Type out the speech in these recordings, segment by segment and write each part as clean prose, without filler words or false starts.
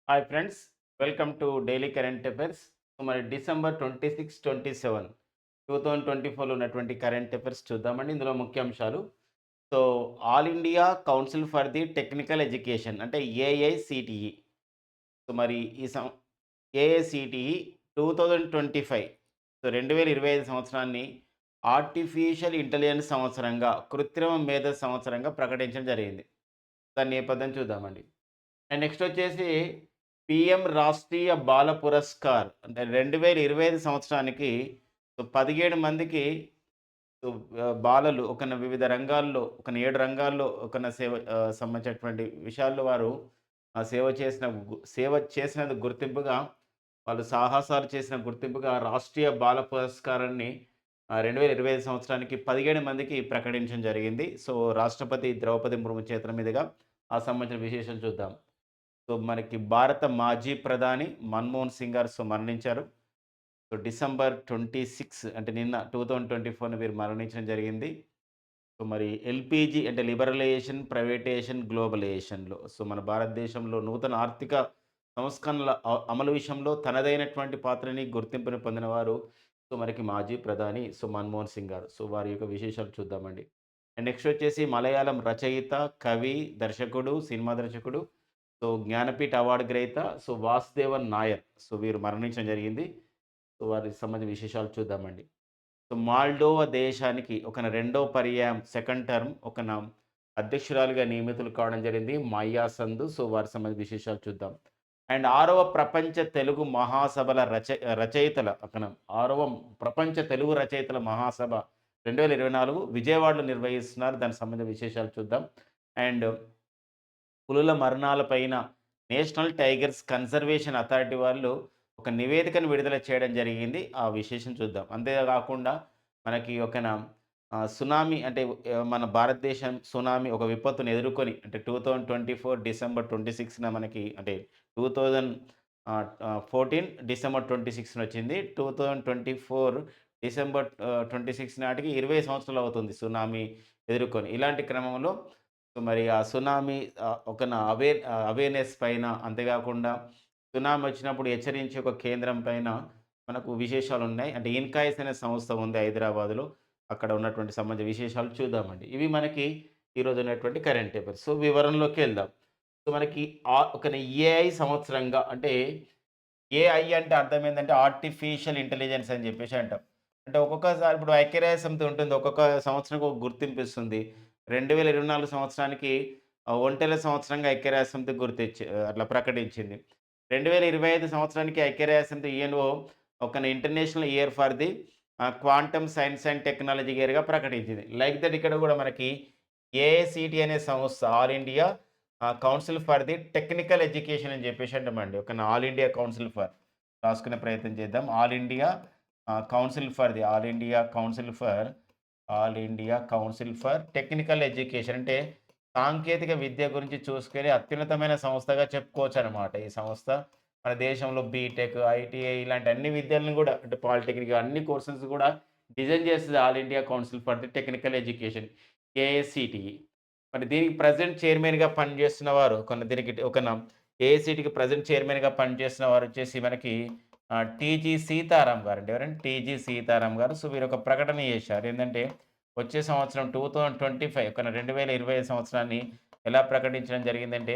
Hi friends, welcome to daily current affairs. So మరి December 26, 27, 2024లో ఉన్నటువంటి current affairs చూద్దామండి. ఇందులో ముఖ్యాంశాలు. So all India council for the technical education అంటే AICTE. So మరి ఈ సం ఏఐసిటిఈ 2025 సో 2025 సంవత్సరాన్ని ఆర్టిఫిషియల్ ఇంటెలిజెన్స్ సంవత్సరంగా, కృత్రిమ మేధ సంవత్సరంగా ప్రకటించడం జరిగింది. దాని నేపథ్యం చూద్దామండి. అండ్ నెక్స్ట్ వచ్చేసి పీఎం రాష్ట్రీయ బాల పురస్కార్ అంటే 2025 సంవత్సరానికి 17 మందికి బాలలు వివిధ రంగాల్లో 7 రంగాల్లో సంబంధించినటువంటి విషయాల్లో వారు సేవ చేసినందుకు గుర్తింపుగా, వాళ్ళు సాహసాలు చేసిన గుర్తింపుగా రాష్ట్రీయ బాల పురస్కారాన్ని 2025 సంవత్సరానికి 17 మందికి ప్రకటించడం జరిగింది. సో రాష్ట్రపతి ద్రౌపది ముర్ము చేతుల మీదుగా ఆ సంబంధించిన విశేషాలు చూద్దాం. సో మనకి భారత మాజీ ప్రధాని మన్మోహన్ సింగ్ గారు మరణించారు. సో డిసెంబర్ 26 అంటే నిన్న 2024 వీరు మరణించడం జరిగింది. సో మరి ఎల్‌పీజీ అంటే లిబరలైజేషన్, ప్రైవేటైజేషన్, గ్లోబలైజేషన్‌లో మన భారతదేశంలో నూతన ఆర్థిక సంస్కరణల అమలు విషయంలో తనదైనటువంటి పాత్రని, గుర్తింపుని పొందినవారు మనకి మాజీ ప్రధాని మన్మోహన్ సింగ్ గారు. సో వారి యొక్క విశేషాలు చూద్దామండి. అండ్ నెక్స్ట్ వచ్చేసి మలయాళం రచయిత, కవి, దర్శకుడు, సినిమా దర్శకుడు, జ్ఞానపీఠ అవార్డ్ గ్రహీత వాసుదేవన్ నాయర్ వీరు మరణించడం జరిగింది. వారికి సంబంధించిన విశేషాలు చూద్దామండి. మాల్డోవా దేశానికి రెండో పర్యాయం సెకండ్ టర్మ్ అధ్యక్షురాలిగా నియమితులు కావడం జరిగింది మాయా సంధు. వారికి సంబంధించిన విశేషాలు చూద్దాం. అండ్ 6వ ప్రపంచ తెలుగు మహాసభల రచయితల 6వ ప్రపంచ తెలుగు రచయితల మహాసభ 2024 విజయవాడలో నిర్వహిస్తున్నారు. దానికి సంబంధించిన విశేషాలు చూద్దాం. అండ్ పులుల మరణాలపైన నేషనల్ టైగర్స్ కన్జర్వేషన్ అథారిటీ వాళ్ళు ఒక నివేదికను విడుదల చేయడం జరిగింది. ఆ విశేషం చూద్దాం. అంతేకాకుండా మనకి సునామీ అంటే మన భారతదేశం సునామీ ఒక విపత్తును ఎదుర్కొని అంటే 2024 డిసెంబర్ 26న మనకి అంటే 2014 డిసెంబర్ 26న వచ్చింది. 2024 డిసెంబర్ 26 నాటికి 20 సంవత్సరాలు అవుతుంది సునామీ ఎదుర్కొని. ఇలాంటి క్రమంలో మరి ఆ సునామీ అవేర్‌నెస్ పైన, అంతేకాకుండా సునామీ వచ్చినప్పుడు హెచ్చరించే ఒక కేంద్రం పైన మనకు విశేషాలున్నాయి. అంటే ఇన్కాయిస్ అనే సంస్థ ఉంది హైదరాబాద్‌లో. అక్కడ ఉన్నటువంటి సంబంధించిన విశేషాలు చూద్దామండి. ఇవి మనకి ఈరోజు ఉన్నటువంటి కరెంట్ అఫైర్స్. వివరంలోకి వెళ్దాం. మనకి ఏఐ సంవత్సరంగా అంటే ఏఐ అంటే అర్థం ఏందంటే ఆర్టిఫిషియల్ ఇంటెలిజెన్స్ అని చెప్పేసి అంటాం. అంటే ఒక్కొక్కసారి ఇప్పుడు ఐక్యరాజ్య సమితి ఉంటుంది. ఒక్కొక్క సంవత్సరానికి ఒక గుర్తింపు ఇస్తుంది. 2024 సంవత్సరానికి ఒంటెల సంవత్సరంగా ఐక్యరాజ్య సమితి అట్లా ప్రకటించింది. 2025 సంవత్సరానికి ఐక్యరాజ్య సమితి UNO international year for the quantum science and technology ఇయర్‌గా ప్రకటించింది. లైక్ దట్ ఇక్కడ కూడా మనకి ఏఐసిటి అనే సంస్థ all India council for the technical education అని చెప్పేసి అంటామండి. ఆల్ ఇండియా కౌన్సిల్ ఫర్ రాసుకునే ప్రయత్నం చేద్దాం. All India council for the all India council for technical education అంటే సాంకేతిక విద్య గురించి చూసుకొని అత్యున్నతమైన సంస్థగా చెప్పుకోవచ్చనమాట. ఈ సంస్థ మన దేశంలో బీటెక్, ఐటీఐ ఇలాంటి అన్ని విద్యలను కూడా అంటే పాలిటెక్నిక్ అన్ని కోర్సెస్ కూడా డిజైన్ చేస్తది all India council for the technical education AICTE. మరి దీనికి ప్రెజెంట్ చైర్మన్‌గా పనిచేస్తున్న వారు దీనికి ఏఐసిటికి ప్రెజెంట్ చైర్మన్‌గా పనిచేస్తున్న వారు వచ్చేసి మనకి టీజీ సీతారాం గారండి. ఎవరండి? టీజీ సీతారాం గారు. వీరొక ప్రకటన చేశారు. ఏందంటే వచ్చే సంవత్సరం 2025 2025 సంవత్సరాన్ని ఎలా ప్రకటించడం జరిగిందంటే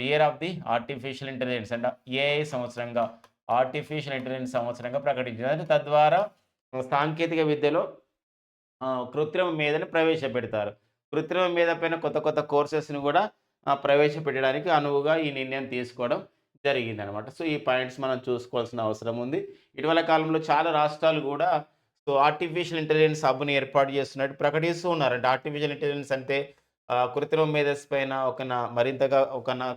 year of the artificial intelligence అంటే ఏఐ సంవత్సరంగా, ఆర్టిఫిషియల్ ఇంటెలిజెన్స్ సంవత్సరంగా ప్రకటించింది. అంటే తద్వారా సాంకేతిక విద్యలో కృత్రిమ మేధని ప్రవేశపెడతారు. కృత్రిమ మేధ పైన కొత్త కొత్త కోర్సెస్‌ని గూడా ప్రవేశపెట్టడానికి అనువుగా ఈ నిర్ణయం తీసుకోవడం జరిగిందనమాట. ఈ పాయింట్స్ మనం చూసుకోవాల్సిన అవసరం ఉంది. ఇటీవల కాలంలో చాలా రాష్ట్రాలు గూడా ఆర్టిఫిషియల్ ఇంటెలిజెన్స్ హబ్‌ని ఏర్పాటు చేస్తున్నట్టు ప్రకటిస్తూ ఉన్నారు. అంటే ఆర్టిఫిషియల్ ఇంటెలిజెన్స్ అంటే కృత్రిమ మేధస్సు పైన మరింతగా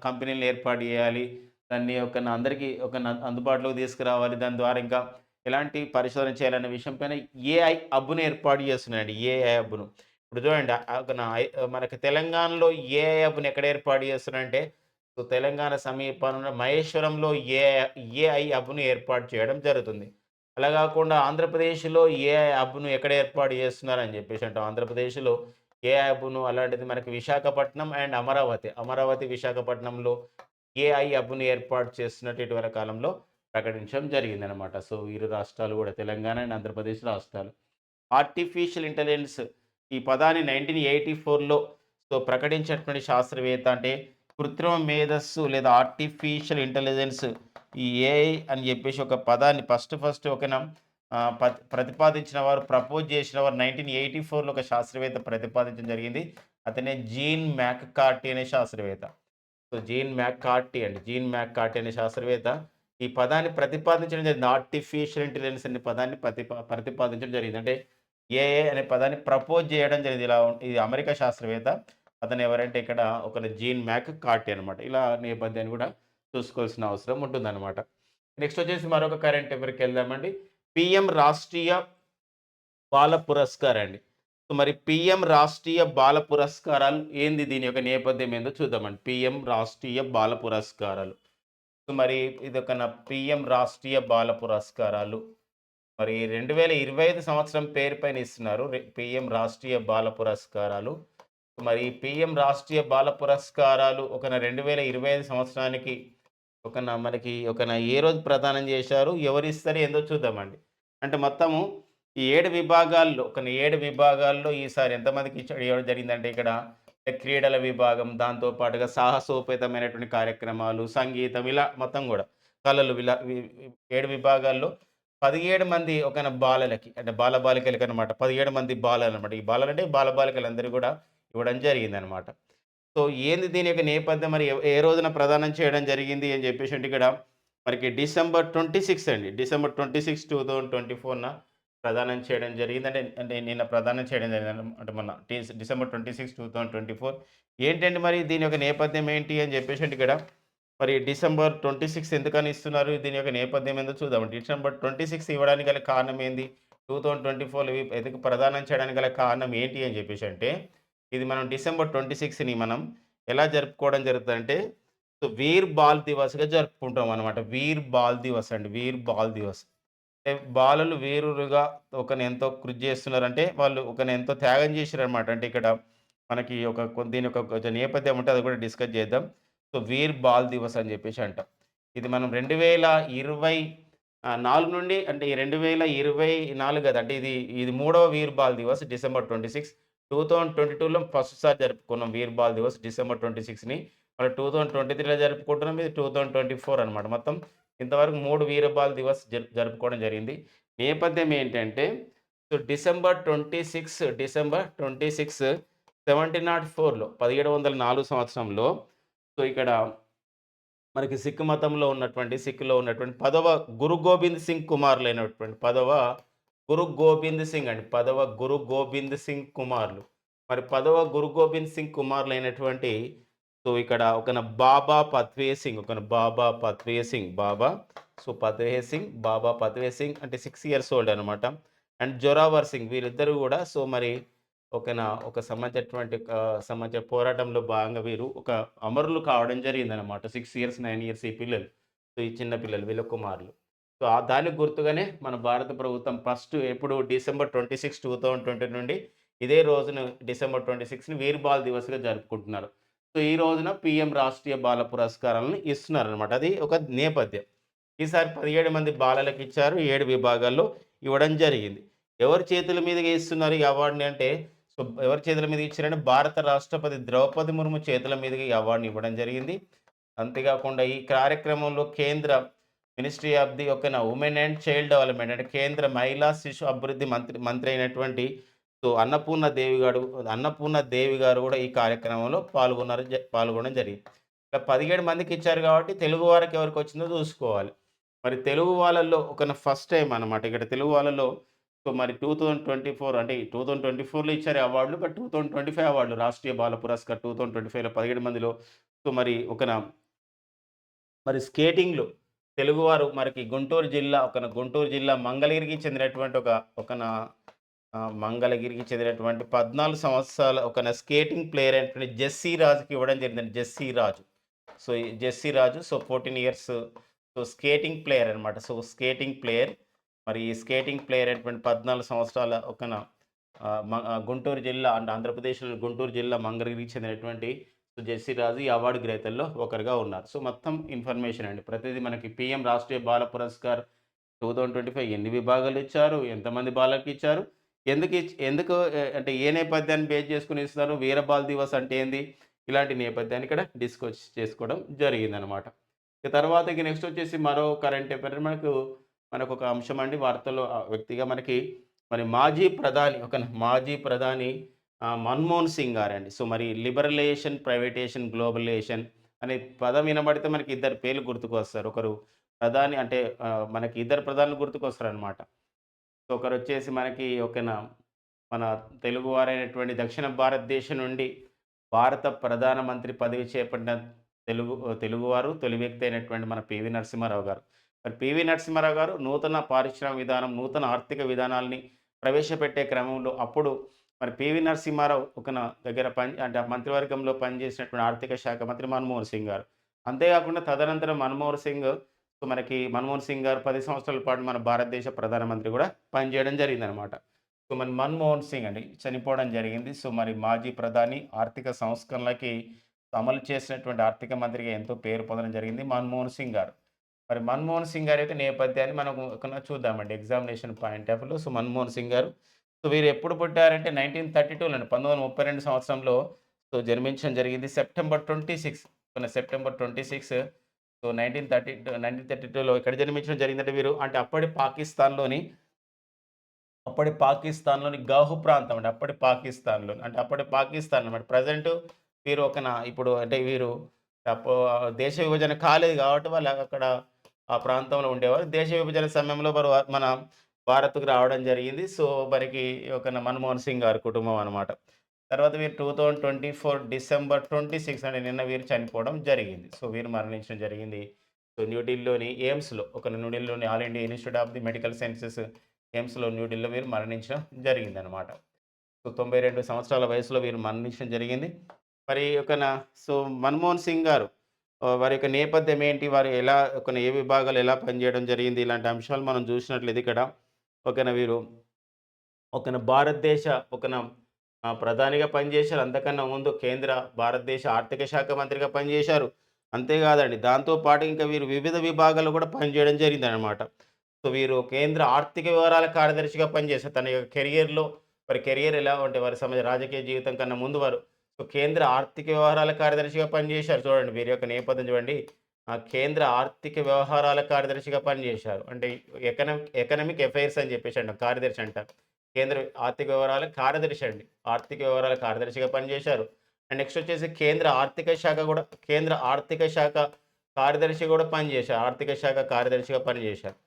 కంపెనీలను ఏర్పాటు చేయాలి. దాన్ని అందరికీ అందుబాటులోకి తీసుకురావాలి. దాని ద్వారా ఇంకా ఎలాంటి పరిశోధన చేయాలనే విషయం పైన ఏఐ హబ్‌ని ఏర్పాటు చేస్తున్నాయండి. ఏఐ హబ్‌ను. ఇప్పుడు చూడండి మనకి తెలంగాణలో ఏఐ హబ్‌ని ఎక్కడ ఏర్పాటు చేస్తున్నారంటే తెలంగాణ సమీపంలో మహేశ్వరంలో ఏఐ హబ్‌ను ఏర్పాటు చేయడం జరుగుతుంది. అలా కాకుండా ఆంధ్రప్రదేశ్‌లో ఏఐ హబ్‌ను ఎక్కడ ఏర్పాటు చేస్తున్నారని చెప్పేసి అంటాం. ఆంధ్రప్రదేశ్‌లో ఏఐ హబ్‌ను అలాంటిది మనకి విశాఖపట్నం అండ్ అమరావతి. అమరావతి, విశాఖపట్నంలో ఏఐ హబ్‌ని ఏర్పాటు చేస్తున్నట్టు ఇటీవల కాలంలో ప్రకటించడం జరిగిందనమాట. సో, ఇరు రాష్ట్రాలు గూడా తెలంగాణ అండ్ ఆంధ్రప్రదేశ్ రాష్ట్రాలు. ఆర్టిఫిషియల్ ఇంటెలిజెన్స్ ఈ పదాన్ని 1984లో ప్రకటించినటువంటి శాస్త్రవేత్త అంటే కృత్రిమ మేధస్సు లేదా ఆర్టిఫిషియల్ ఇంటెలిజెన్స్ ఈ ఏఐ అని చెప్పేసి ఒక పదాన్ని ఫస్ట్ ఓకేనా ప్రతిపాదించిన వారు ప్రపోజ్ చేసిన వారు 1984లో ఒక శాస్త్రవేత్త ప్రతిపాదించడం జరిగింది. అతనే జీన్ మ్యాక్‌కార్టీ అనే శాస్త్రవేత్త. సో, జీన్ మ్యాక్‌కార్టీ అనే శాస్త్రవేత్త ఈ పదాన్ని ప్రతిపాదించడం జరిగింది. ఆర్టిఫిషియల్ ఇంటెలిజెన్స్ అనే పదాన్ని ప్రతిపాదించడం జరిగింది. అంటే ఏఐ అనే పదాన్ని ప్రపోజ్ చేయడం జరిగింది. ఇది అమెరికా శాస్త్రవేత్త. అతను ఎవరంటే ఇక్కడ ఒక జీన్ మ్యాక్‌కార్టీ అనమాట. ఇలా నేపథ్యాన్ని కూడా చూసుకోవాల్సిన అవసరం ఉంటుందన్నమాట. నెక్స్ట్ వచ్చేసి మరొక కరెంట్ అఫైర్‌కెళ్దామండి. పీఎం రాష్ట్రీయ బాల పురస్కార్ అండి. సో, మరి పీఎం రాష్ట్రీయ బాల పురస్కారాలు ఏంది? దీని యొక్క నేపథ్యం ఏందో చూద్దామండి. పీఎం రాష్ట్రీయ బాల పురస్కారాలు. సో, మరి పీఎం రాష్ట్రీయ బాల పురస్కారాలు. మరి 2025 సంవత్సరం పేరు పైన ఇస్తున్నారు. పీఎం రాష్ట్రీయ బాల పురస్కారాలు. మరి పీఎం రాష్ట్రీయ బాల పురస్కారాలు 2025 సంవత్సరానికి ఏ రోజు ప్రదానం చేశారు? ఎవరిస్తారు? ఏందో చూద్దామండి. అంటే మొత్తము ఈ 7 విభాగాల్లో 7 విభాగాల్లో ఈసారి ఎంతమందికి ఇవ్వడం జరిగిందంటే ఇక్కడ క్రీడల విభాగం, దాంతో పాటుగా సాహసోపేతమైనటువంటి కార్యక్రమాలు, సంగీతం ఇలా మొత్తం గూడా కళలు ఇలా 7 విభాగాల్లో 17 మంది బాలలకి అంటే బాలబాలికలకనమాట. 17 మంది బాలలనమాట. ఈ బాలలంటే బాలబాలికలందరూ గూడా ఇవ్వడం జరిగిందనమాట. సో, ఏంది దీని యొక్క నేపథ్యం మరి ఏ రోజున ప్రదానం చేయడం జరిగింది అని చెప్పేసంటే ఇక్కడ మనకి డిసెంబర్ 26 అండి. డిసెంబర్ 26, 2024న ప్రదానం చేయడం జరిగింది. అంటే నిన్న ప్రదానం చేయడం జరిగింది. అంటే మొన్న డిసెంబర్ 26, 2024 ఏంటండి మరి దీని యొక్క నేపథ్యం ఏంటి అని చెప్పేసంటే ఇక్కడ మరి డిసెంబర్ 26 ఎందుకని ఇస్తున్నారు? దీని యొక్క నేపథ్యం ఏందో చూద్దాం. డిసెంబర్ 26 ఇవ్వడానికి గల కారణం ఏంది? 2024లో ఎందుకు ప్రదానం చేయడానికి గల కారణం ఏంటి అని చెప్పేసంటే ఇది మనం డిసెంబర్ 26ని మనం ఎలా జరుపుకోవడం జరుగుతదంటే, సో, వీర్ బాల్ దివస్‌గా జరుపుకుంటాం అనమాట. వీర్ బాల్ దివస్ అండి. వీర్ బాల్ దివస్. అంటే బాలలు వీరులుగా ఎంతో కృషి చేస్తున్నారంటే, వాళ్ళు ఎంతో త్యాగం చేసిరనమాట. అంటే ఇక్కడ మనకి దీని యొక్క కొంచెం నేపథ్యం ఉంటే అది కూడా డిస్కస్ చేద్దాం. సో, వీర్ బాల్ దివస్ అని చెప్పేసి అంటాం. ఇది మనం 2024 నుండి అంటే ఈ 2024 కదా! అంటే ఇది మూడవ వీర్ బాల్ దివస్ డిసెంబర్ 26. 2022లో ఫస్ట్ సారి జరుపుకున్నాం వీర్ బాల్ దివస్ డిసెంబర్ 26ని. మళ్ళీ 2023లో జరుపుకుంటున్నాం. ఇది 2024 అనమాట. మొత్తం ఇంతవరకు 3 వీర బాల్ దివస్ జరుపుకోవడం జరిగింది. నేపథ్యం ఏంటంటే సో, డిసెంబర్ 26 1704లో 1704 సంవత్సరంలో సో, ఇక్కడ మనకి సిక్కులో ఉన్నటువంటి 10వ గురు గోబింద్ సింగ్ కుమారులైనటువంటి 10వ గురు గోబింద్ సింగ్ అండి. 10వ గురు గోబింద్ సింగ్ కుమారులు. మరి 10వ గురు గోబింద్ సింగ్ కుమారులైనటువంటి సో, ఇక్కడ బాబా పత్వే సింగ్ బాబా పత్వే సింగ్ అంటే 6 ఇయర్స్ ఓల్డ్ అనమాట. అండ్ జొరావర్ సింగ్ వీళ్ళిద్దరూ గూడా సో, మరి సంబంధించిన పోరాటంలో భాగంగా వీరు అమరులు కావడం జరిగిందనమాట. 6 ఇయర్స్, 9 ఇయర్స్ ఈ పిల్లలు. సో, ఈ చిన్న పిల్లలు వీళ్ళ కుమారులు. సో, దానికి గుర్తుగానే మన భారత ప్రభుత్వం ఫస్ట్ ఎప్పుడు డిసెంబర్ 26, 2020 నుండి ఇదే రోజున డిసెంబర్ 26ని వీర్ బాల్ దివస్‌గా జరుపుకుంటున్నారు. సో, ఈ రోజున పీఎం రాష్ట్రీయ బాల పురస్కారాలను ఇస్తున్నారనమాట. అది ఒక నేపథ్యం. ఈసారి 17 మంది బాలలకిచ్చారు. 7 విభాగాల్లో ఇవ్వడం జరిగింది. ఎవరి చేతుల మీదుగా ఇస్తున్నారు ఈ అవార్డ్‌ని అంటే సో, ఎవరి చేతుల మీదుగా ఇచ్చారంటే భారత రాష్ట్రపతి ద్రౌపది ముర్ము చేతుల మీదుగా ఈ అవార్డ్‌ని ఇవ్వడం జరిగింది. అంతేకాకుండా ఈ కార్యక్రమంలో కేంద్ర ministry of the women and child development అంటే కేంద్ర మహిళా శిశు అభివృద్ధి మంత్రి అయినటువంటి సో, అన్నపూర్ణ దేవి గారు కూడా ఈ కార్యక్రమంలో పాల్గొనడం జరిగింది. ఇలా 17 మందికి ఇచ్చారు కాబట్టి తెలుగు వారికి ఎవరికొచ్చిందో చూసుకోవాలి. మరి తెలుగు వాళ్ళలో ఫస్ట్ టైమ్ అనమాట. ఇక్కడ తెలుగు వాళ్ళలో సో, మరి 2024 అంటే 2024లో ఇచ్చారు ఈ అవార్డులు. బట్ 2025 అవార్డులు రాష్ట్రీయ బాల పురస్కార్ 2025లో 17 మందిలో సో, మరి స్కేటింగ్‌లో తెలుగువారు మనకి గుంటూరు జిల్లా మంగళగిరికి చెందినటువంటి మంగళగిరికి చెందినటువంటి 14 సంవత్సరాల స్కేటింగ్ ప్లేయర్ అయినటువంటి జెస్సీ రాజుకి ఇవ్వడం జరిగిందండి. జెస్సీ రాజు. సో, ఈ జెస్సీ రాజు 14 ఇయర్స్ సో, స్కేటింగ్ ప్లేయర్ అనమాట. సో, స్కేటింగ్ ప్లేయర్ మరి ఈ స్కేటింగ్ ప్లేయర్ అయినటువంటి 14 సంవత్సరాల గుంటూరు జిల్లా అంటే ఆంధ్రప్రదేశ్‌లోని గుంటూరు జిల్లా మంగళగిరికి చెందినటువంటి సో, జెస్సీ రాజు ఈ అవార్డ్ గ్రహీతల్లో ఒకరుగా ఉన్నారు. సో, మొత్తం ఇన్ఫర్మేషన్ అండి. ప్రతిదీ మనకి పీఎం రాష్ట్రీయ బాల పురస్కార్ 2025 ఎన్ని విభాగాలు ఇచ్చారు? ఎంతమంది బాలలకిచ్చారు? ఎందుకు అంటే ఏ నేపథ్యాన్ని బేస్ చేసుకొని ఇస్తున్నారు? వీర బాల్ దివస్ అంటే ఏంది? ఇలాంటి నేపథ్యాన్ని ఇక్కడ డిస్కస్ చేసుకోవడం జరిగిందనమాట. తర్వాత ఇక నెక్స్ట్ వచ్చేసి మరో కరెంట్ అఫైర్ మనకొక అంశం అండి వార్తల్లో వ్యక్తిగా మనకి మరి మాజీ ప్రధాని మన్మోహన్ సింగ్ గారండి. సో, మరి లిబరలైజేషన్, ప్రైవేటైజేషన్, గ్లోబలైజేషన్ అనే పదం వినబడితే మనకి ఇద్దరు పేర్లు గుర్తుకొస్తారు. ఒకరు ప్రధాని అంటే మనకి ఇద్దరు ప్రధానులు గుర్తుకొస్తారనమాట. సో, ఒకరొచ్చేసి మనకి మన తెలుగువారైనటువంటి దక్షిణ భారతదేశం నుండి భారత ప్రధానమంత్రి పదవి చేపట్టిన తెలుగువారు తొలి వ్యక్తి అయినటువంటి మన పివి నరసింహారావు గారు. మరి పివి నరసింహారావు గారు నూతన పారిశ్రామిక విధానం, నూతన ఆర్థిక విధానాల్ని ప్రవేశపెట్టే క్రమంలో అప్పుడు మరి పివి నరసింహారావు దగ్గర అంటే ఆ మంత్రివర్గంలో పనిచేసినటువంటి ఆర్థిక శాఖ మంత్రి మన్మోహన్ సింగ్ గారు. అంతేకాకుండా తదనంతరం మన్మోహన్ సింగ్ గారు 10 సంవత్సరాల పాటు మన భారతదేశ ప్రధానమంత్రి కూడా పనిచేయడం జరిగిందనమాట. సో, మరి మన్మోహన్ సింగ్ అండి చనిపోవడం జరిగింది. సో, మరి మాజీ ప్రధాని ఆర్థిక సంస్కరణలకి అమలు చేసినటువంటి ఆర్థిక మంత్రిగా ఎంతో పేరు పొందడం జరిగింది మన్మోహన్ సింగ్ గారు. మరి మన్మోహన్ సింగ్ గారి యొక్క నేపథ్యాన్ని మనం చూద్దామండి ఎగ్జామినేషన్ పాయింట్ ఆఫ్ వ్యూలో. సో, మన్మోహన్ సింగ్ గారు సో, వీరు ఎప్పుడు పుట్టారంటే 1932లోనే 1932 సంవత్సరంలో సో, జన్మించడం జరిగింది. సెప్టెంబర్ 26 సెప్టెంబర్ 26 సో, 1932లో ఎక్కడ జన్మించడం జరిగిందంటే వీరు అంటే అప్పటి పాకిస్తాన్‌లోని గౌహ్ ప్రాంతం అండి. అప్పటి పాకిస్తాన్ అన్నమాట. ప్రెజెంట్ వీరు ఇప్పుడు అంటే వీరు అpo దేశ విభజన కాలేదు కాబట్టి వాళ్ళు అక్కడ ఆ ప్రాంతంలో ఉండేవారు. దేశ విభజన సమయంలో మన భారత్‌కు రావడం జరిగింది. సో, మరికి మన్మోహన్ సింగ్ గారి కుటుంబం అనమాట. తర్వాత వీరు 2024 డిసెంబర్ 26 అంటే నిన్న వీరు చనిపోవడం జరిగింది. సో, వీరు మరణించడం జరిగింది. సో, న్యూఢిల్లీలోని all India institute of the medical sciences న్యూఢిల్లీలో వీరు మరణించడం జరిగిందనమాట. సో, 92 సంవత్సరాల వయసులో వీరు మరణించడం జరిగింది. మరి సో, మన్మోహన్ సింగ్ గారు వారి యొక్క నేపథ్యం ఏంటి? వారు ఏ విభాగాలు ఎలా పనిచేయడం జరిగింది? ఇలాంటి అంశాలు మనం చూసినట్లయితే ఇక్కడ వీరు భారతదేశ ప్రధానిగా పనిచేశారు. అంతకన్నా ముందు భారతదేశ ఆర్థిక శాఖ మంత్రిగా పనిచేశారు. అంతేకాదండి దాంతో పాటు ఇంకా వీరు వివిధ విభాగాల్లో కూడా పనిచేయడం జరిగిందనమాట. సో, వీరు కేంద్ర ఆర్థిక వ్యవహారాల కార్యదర్శిగా పనిచేశారు. తన యొక్క కెరియర్ ఎలా అంటే వారి రాజకీయ జీవితం కన్నా ముందు వారు సో, కేంద్ర ఆర్థిక వ్యవహారాల కార్యదర్శిగా పనిచేశారు. చూడండి వీరి యొక్క నేపథ్యం చూడండి. కేంద్ర ఆర్థిక వ్యవహారాల కార్యదర్శిగా పనిచేశారు. అంటే ఎకనామిక్ అఫైర్స్ అని చెప్పేసి అంటాం. కార్యదర్శి అంటారు. కేంద్ర ఆర్థిక వ్యవహారాల కార్యదర్శి అండి. ఆర్థిక వ్యవహారాల కార్యదర్శిగా పనిచేశారు. అండ్ నెక్స్ట్ వచ్చేసి కేంద్ర ఆర్థిక శాఖ కార్యదర్శి కూడా పనిచేశారు. ఆర్థిక శాఖ కార్యదర్శిగా పనిచేశారు.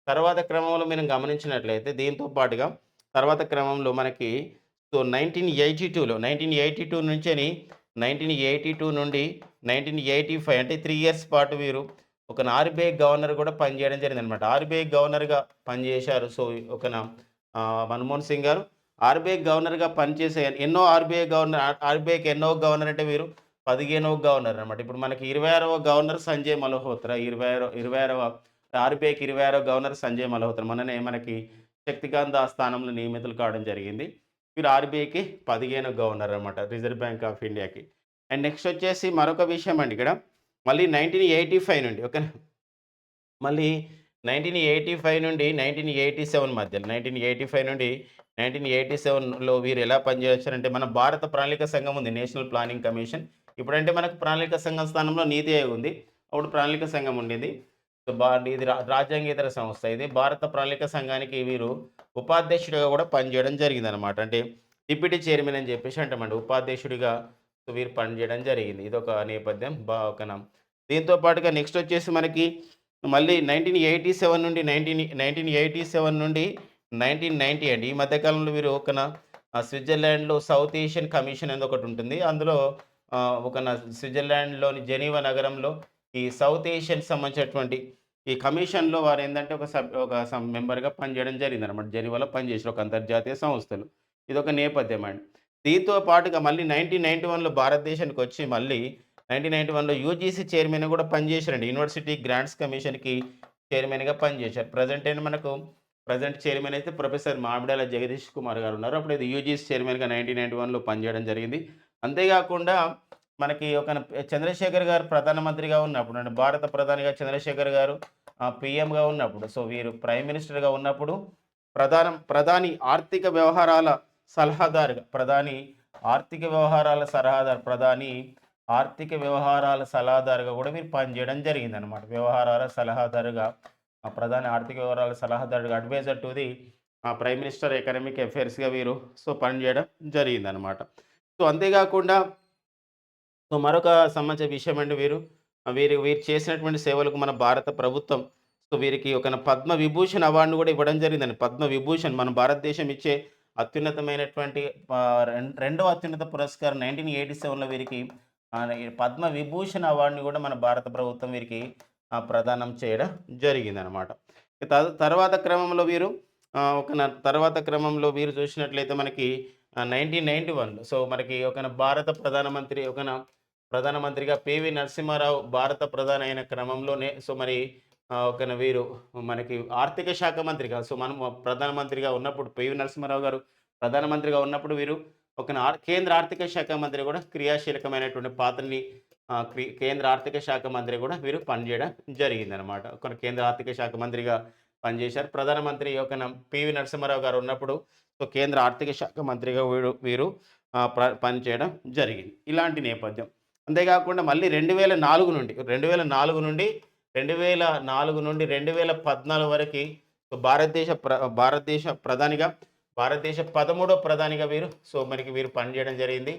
తర్వాత క్రమంలో మనం గమనించినట్లయితే దీంతో పాటుగా తర్వాత క్రమంలో మనకి సో, 1982 నుంచెని 1982 నుండి 1985 అంటే 3 ఇయర్స్ పాటు వీరు ఆర్‌బీఐ గవర్నర్ కూడా పనిచేయడం జరిగిందనమాట. ఆర్‌బీఐ గవర్నర్‌గా పనిచేశారు. సో, మన్మోహన్ సింగ్ గారు ఆర్‌బీఐ గవర్నర్‌గా పనిచేసే ఆర్‌బీఐకి ఎన్నో గవర్నర్ అంటే వీరు 15వ గవర్నర్ అనమాట. ఇప్పుడు మనకి 26వ గవర్నర్ సంజయ్ మల్హోత్రా. 26వ ఆర్‌బీఐకి 26వ గవర్నర్ సంజయ్ మల్హోత్రా. మొన్ననే మనకి శక్తికాంత్ ఆ స్థానంలో నియమితులు కావడం జరిగింది. వీరు ఆర్‌బీఐకి 15వ గవర్నర్ అనమాట. రిజర్వ్ బ్యాంక్ ఆఫ్ ఇండియాకి. అండ్ నెక్స్ట్ వచ్చేసి మరొక విషయం అండి ఇక్కడ. మళ్ళీ 1985 నుండి మళ్ళీ 1985 నుండి 1987 మధ్యలో 1985 నుండి 1987లో వీరు ఎలా పనిచేశారంటే మన భారత ప్రణాళిక సంఘం ఉంది. National planning commission. ఇప్పుడంటే మనకు ప్రణాళిక సంఘం స్థానంలో నీతి ఆయోగ్ ఉంది. అప్పుడు ప్రణాళిక సంఘం ఉండేది. సో, ఇది రాజ్యాంగేతర సంస్థ. ఇది భారత ప్రణాళిక సంఘానికి వీరు ఉపాధ్యక్షుడిగా కూడా పనిచేయడం జరిగిందనమాట. అంటే డిప్యూటీ చైర్మన్ అని చెప్పేసి అంటామండి. ఉపాధ్యక్షుడిగా సో, వీరు పనిచేయడం జరిగింది. ఇదొక నేపథ్యం. దీంతో పాటుగా నెక్స్ట్ వచ్చేసి మనకి మళ్ళీ 1987 నుండి 1990 అండి. ఈ మధ్య కాలంలో వీరు స్విట్జర్లాండ్‌లో సౌత్ ఏషియన్ కమిషన్ అనేది ఒకటి ఉంటుంది. అందులో స్విట్జర్లాండ్‌లోని జెనీవా నగరంలో ఈ సౌత్ ఏషియన్‌కి సంబంధించినటువంటి ఈ కమిషన్‌లో వారేందంటే మెంబర్‌గా పనిచేయడం జరిగిందనమాట. జెనీవాలో పనిచేసారు ఒక అంతర్జాతీయ సంస్థలు. ఇదొక నేపథ్యం అండి. దీంతో పాటుగా మళ్ళీ 1991లో భారతదేశానికొచ్చి మళ్ళీ 1991లో యూజీసీ చైర్మన్‌గా కూడా పనిచేశారండి. యూనివర్సిటీ గ్రాంట్స్ కమిషన్‌కి చైర్మన్‌గా పనిచేశారు. ప్రెజెంట్ చైర్మన్ అయితే ప్రొఫెసర్ మామిడాల జగదీష్ కుమార్ గారు ఉన్నారు. అప్పుడు ఇది యూజీసీ చైర్మన్‌గా 1991లో పనిచేయడం జరిగింది. అంతేకాకుండా మనకి ఒక చంద్రశేఖర్ గారు ప్రధానమంత్రిగా ఉన్నప్పుడు అంటే భారత ప్రధానిగా చంద్రశేఖర్ గారు పీఎంగా ఉన్నప్పుడు సో వీరు ప్రైమ్ మినిస్టర్‌గా ఉన్నప్పుడు ప్రధాని ఆర్థిక వ్యవహారాల సలహాదారుగా ప్రధాని ఆర్థిక వ్యవహారాల సలహాదారుగా కూడా వీరు పనిచేయడం జరిగిందనమాట. వ్యవహారాల సలహాదారుగా ప్రధాని ఆర్థిక వ్యవహారాల సలహాదారుగా adviser to the prime minister economic అఫైర్స్‌గా వీరు సో పనిచేయడం జరిగిందనమాట. సో అంతేగాకుండా సో మరొక సంబంధించిన విషయం అండి వీరు చేసినటువంటి సేవలకు మన భారత ప్రభుత్వం సో వీరికి ఒక పద్మ విభూషణ్ అవార్డును కూడా ఇవ్వడం జరిగిందండి. పద్మ విభూషణ్ మన భారతదేశం ఇచ్చే అత్యున్నతమైనటువంటి రెండవ అత్యున్నత పురస్కారం 1987లో వీరికి ఈ పద్మ విభూషణ్ అవార్డుని కూడా మన భారత ప్రభుత్వం వీరికి ప్రదానం చేయడం జరిగిందనమాట. తర్వాత క్రమంలో వీరు తర్వాత క్రమంలో వీరు చూసినట్లయితే మనకి 1991లో సో మనకి భారత ప్రధానమంత్రిగా పివి నరసింహారావు భారత ప్రధాని అయిన క్రమంలోనే సో మరి వీరు మనకి ఆర్థిక శాఖ మంత్రిగా సో మనం ప్రధానమంత్రిగా ఉన్నప్పుడు పివి నరసింహారావు గారు ప్రధానమంత్రిగా ఉన్నప్పుడు వీరు కేంద్ర ఆర్థిక శాఖ మంత్రి కూడా క్రియాశీలకమైనటువంటి పాత్రని కేంద్ర ఆర్థిక శాఖ మంత్రి కూడా వీరు పనిచేయడం జరిగిందనమాట. కేంద్ర ఆర్థిక శాఖ మంత్రిగా పనిచేశారు. ప్రధానమంత్రి పివి నరసింహారావు గారు ఉన్నప్పుడు సో కేంద్ర ఆర్థిక శాఖ మంత్రిగా వీరు పనిచేయడం జరిగింది. ఇలాంటి నేపథ్యం. అంతేకాకుండా మళ్ళీ 2004 నుండి 2014 వరకి భారతదేశ ప్రధానిగా 13వ ప్రధానిగా వీరు పనిచేయడం జరిగింది.